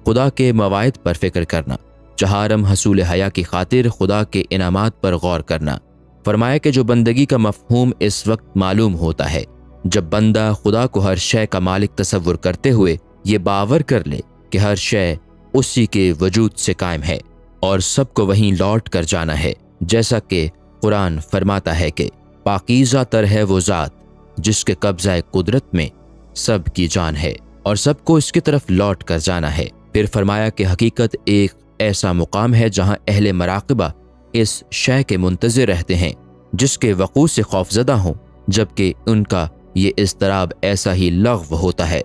خدا کے مواعظ پر فکر کرنا، چہارم حصول حیا کی خاطر خدا کے انعامات پر غور کرنا۔ فرمایا کہ جو بندگی کا مفہوم اس وقت معلوم ہوتا ہے جب بندہ خدا کو ہر شے کا مالک تصور کرتے ہوئے یہ باور کر لے کہ ہر شے اسی کے وجود سے قائم ہے اور سب کو وہیں لوٹ کر جانا ہے، جیسا کہ قرآن فرماتا ہے کہ پاکیزہ تر ہے وہ ذات جس کے قبضہ قدرت میں سب کی جان ہے اور سب کو اس کی طرف لوٹ کر جانا ہے۔ پھر فرمایا کہ حقیقت ایک ایسا مقام ہے جہاں اہل مراقبہ اس شے کے منتظر رہتے ہیں جس کے وقوع سے خوفزدہ ہوں، جبکہ ان کا یہ اضطراب ایسا ہی لغو ہوتا ہے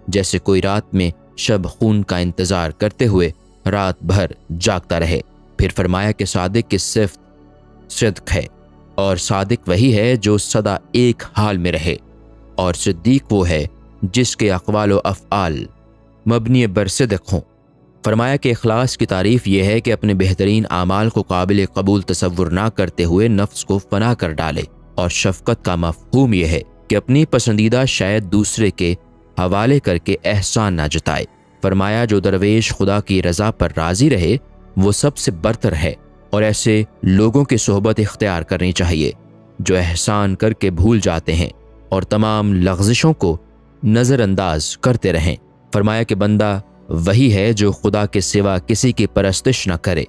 جیسے کوئی رات میں شب خون کا انتظار کرتے ہوئے رات بھر جاگتا رہے۔ پھر فرمایا کہ صادق کی صفت صدق ہے، اور صادق وہی ہے جو سدا ایک حال میں رہے، اور صدیق وہ ہے جس کے اقوال و افعال مبنی بر صدق ہوں۔ فرمایا کہ اخلاص کی تعریف یہ ہے کہ اپنے بہترین اعمال کو قابل قبول تصور نہ کرتے ہوئے نفس کو فنا کر ڈالے، اور شفقت کا مفہوم یہ ہے کہ اپنی پسندیدہ شاید دوسرے کے حوالے کر کے احسان نہ جتائے۔ فرمایا جو درویش خدا کی رضا پر راضی رہے وہ سب سے برتر ہے، اور ایسے لوگوں کی صحبت اختیار کرنی چاہیے جو احسان کر کے بھول جاتے ہیں اور تمام لغزشوں کو نظر انداز کرتے رہیں۔ فرمایا کہ بندہ وہی ہے جو خدا کے سوا کسی کی پرستش نہ کرے۔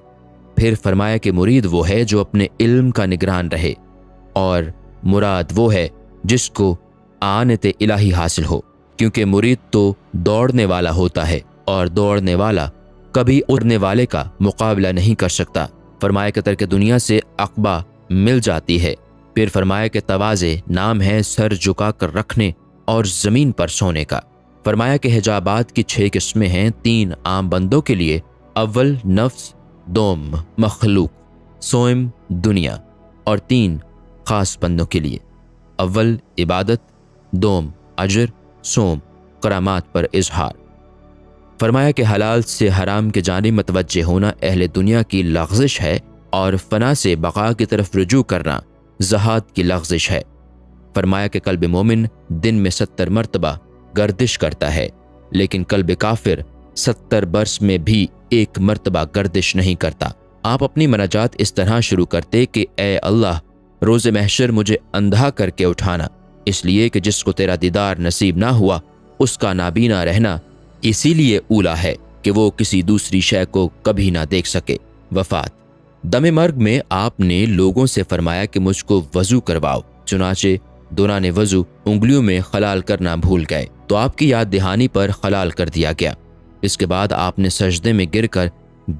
پھر فرمایا کہ مرید وہ ہے جو اپنے علم کا نگران رہے، اور مراد وہ ہے جس کو آنت الہی حاصل ہو، کیونکہ مرید تو دوڑنے والا ہوتا ہے اور دوڑنے والا کبھی اڑنے والے کا مقابلہ نہیں کر سکتا۔ فرمایا کہ ترک دنیا سے عقبہ مل جاتی ہے۔ پھر فرمایا کہ تواضع نام ہے سر جھکا کر رکھنے اور زمین پر سونے کا۔ فرمایا کہ حجابات کی 6 قسمیں ہیں، 3 عام بندوں کے لیے، اول نفس، دوم مخلوق، سوم دنیا، اور 3 خاص بندوں کے لیے، اول عبادت، دوم اجر، سوم کرامات پر اظہار۔ فرمایا کہ حلال سے حرام کی جانب متوجہ ہونا اہل دنیا کی لغزش ہے، اور فنا سے بقا کی طرف رجوع کرنا زہاد کی لغزش ہے۔ فرمایا کہ قلب مومن دن میں 70 مرتبہ گردش کرتا ہے، لیکن قلب کافر 70 برس میں بھی 1 مرتبہ گردش نہیں کرتا۔ آپ اپنی مناجات اس طرح شروع کرتے کہ اے اللہ، روز محشر مجھے اندھا کر کے اٹھانا، اس لیے کہ جس کو تیرا دیدار نصیب نہ ہوا اس کا نابینا رہنا اسی لیے اولا ہے کہ وہ کسی دوسری شے کو کبھی نہ دیکھ سکے۔ وفات۔ دم مرگ میں آپ نے لوگوں سے فرمایا کہ مجھ کو وضو کرواؤ، چنانچہ دوران وضو انگلیوں میں خلال کرنا بھول گئے تو آپ کی یاد دہانی پر خلال کر دیا گیا۔ اس کے بعد آپ نے سجدے میں گر کر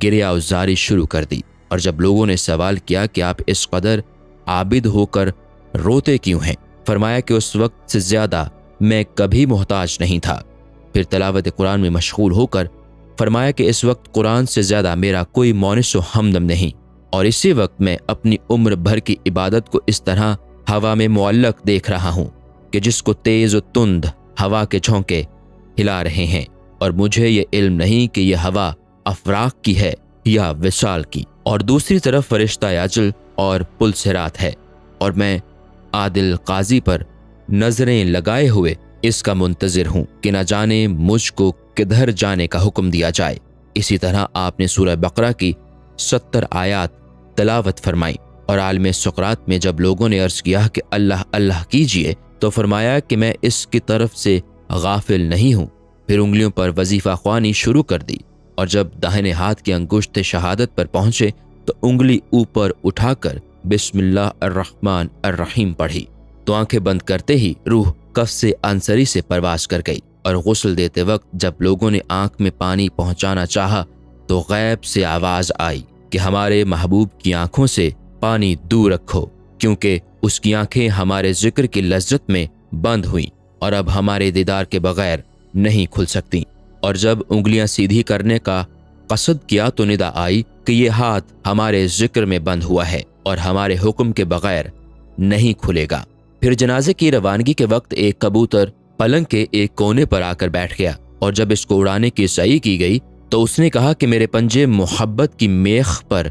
گریہ زاری شروع کر دی، اور جب لوگوں نے سوال کیا کہ آپ اس قدر عابد ہو کر روتے کیوں ہیں، فرمایا کہ اس وقت سے زیادہ میں کبھی محتاج نہیں تھا۔ پھر تلاوت قرآن میں مشغول ہو کر فرمایا کہ اس وقت قرآن سے زیادہ میرا کوئی مونس و ہمدم نہیں، اور اسی وقت میں اپنی عمر بھر کی عبادت کو اس طرح ہوا میں معلق دیکھ رہا ہوں کہ جس کو تیز و تند ہوا کے جھونکے ہلا رہے ہیں، اور مجھے یہ علم نہیں کہ یہ ہوا افراق کی ہے یا وصال کی، اور دوسری طرف فرشتہ اجل اور پل صراط ہے، اور میں عادل قاضی پر نظریں لگائے ہوئے اس کا منتظر ہوں کہ نہ جانے مجھ کو کدھر جانے کا حکم دیا جائے۔ اسی طرح آپ نے سورہ بقرہ کی 70 آیات تلاوت فرمائی، اور عالم سقراط میں جب لوگوں نے عرض کیا کہ اللہ اللہ کیجئے تو فرمایا کہ میں اس کی طرف سے غافل نہیں ہوں۔ پھر انگلیوں پر وظیفہ خوانی شروع کر دی، اور جب داہنے ہاتھ کی انگشت شہادت پر پہنچے تو انگلی اوپر اٹھا کر بسم اللہ الرحمن الرحیم پڑھی تو آنکھیں بند کرتے ہی روح کف سے انصری سے پرواز کر گئی، اور غسل دیتے وقت جب لوگوں نے آنکھ میں پانی پہنچانا چاہا تو غیب سے آواز آئی کہ ہمارے محبوب کی آنکھوں سے پانی دور رکھو، کیونکہ اس کی آنکھیں ہمارے ذکر کی لذت میں بند ہوئیں اور اب ہمارے دیدار کے بغیر نہیں کھل سکتی۔ اور جب انگلیاں سیدھی کرنے کا قصد کیا تو ندا آئی کہ یہ ہاتھ ہمارے ذکر میں بند ہوا ہے اور ہمارے حکم کے بغیر نہیں کھلے گا۔ پھر جنازے کی روانگی کے وقت ایک کبوتر پلنگ کے ایک کونے پر آ کر بیٹھ گیا، اور جب اس کو اڑانے کی صحیح کی گئی تو اس نے کہا کہ میرے پنجے محبت کی میخ پر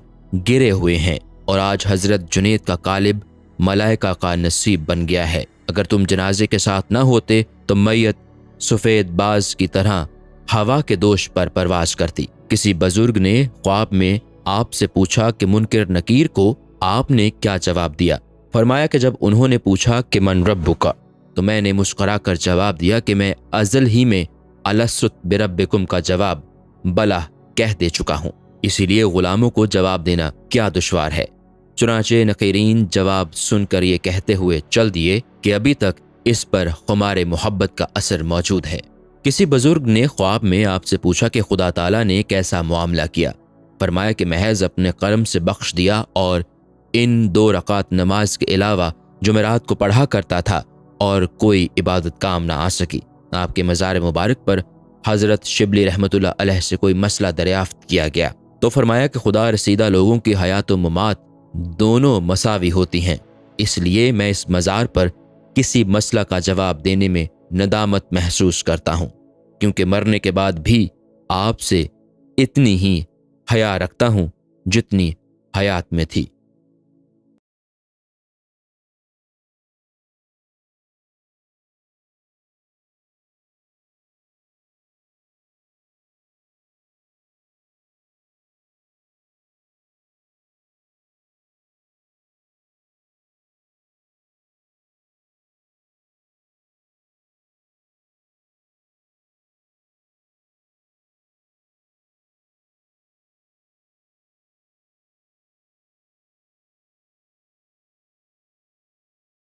گرے ہوئے ہیں، اور آج حضرت جنید کا قالب ملائکہ کا نصیب بن گیا ہے۔ اگر تم جنازے کے ساتھ نہ ہوتے تو میت سفید باز کی طرح ہوا کے دوش پر پرواز کرتی۔ کسی بزرگ نے خواب میں آپ سے پوچھا کہ منکر نکیر کو آپ نے کیا جواب دیا؟ فرمایا کہ جب انہوں نے پوچھا کہ من ربک، تو میں نے مسکرا کر جواب دیا کہ میں ازل ہی میں الست بربکم کا جواب بلا کہہ دے چکا ہوں، اسی لیے غلاموں کو جواب دینا کیا دشوار ہے۔ چنانچہ نقیرین جواب سن کر یہ کہتے ہوئے چل دیے کہ ابھی تک اس پر خمار محبت کا اثر موجود ہے۔ کسی بزرگ نے خواب میں آپ سے پوچھا کہ خدا تعالیٰ نے کیسا معاملہ کیا؟ فرمایا کہ محض اپنے کرم سے بخش دیا، اور ان 2 رکعت نماز کے علاوہ جو میں رات کو پڑھا کرتا تھا اور کوئی عبادت کام نہ آ سکی۔ آپ کے مزار مبارک پر حضرت شبلی رحمۃ اللہ علیہ سے کوئی مسئلہ دریافت کیا گیا تو فرمایا کہ خدا رسیدہ لوگوں کی حیات و ممات دونوں مساوی ہوتی ہیں، اس لیے میں اس مزار پر کسی مسئلہ کا جواب دینے میں ندامت محسوس کرتا ہوں، کیونکہ مرنے کے بعد بھی آپ سے اتنی ہی حیا رکھتا ہوں جتنی حیات میں تھی۔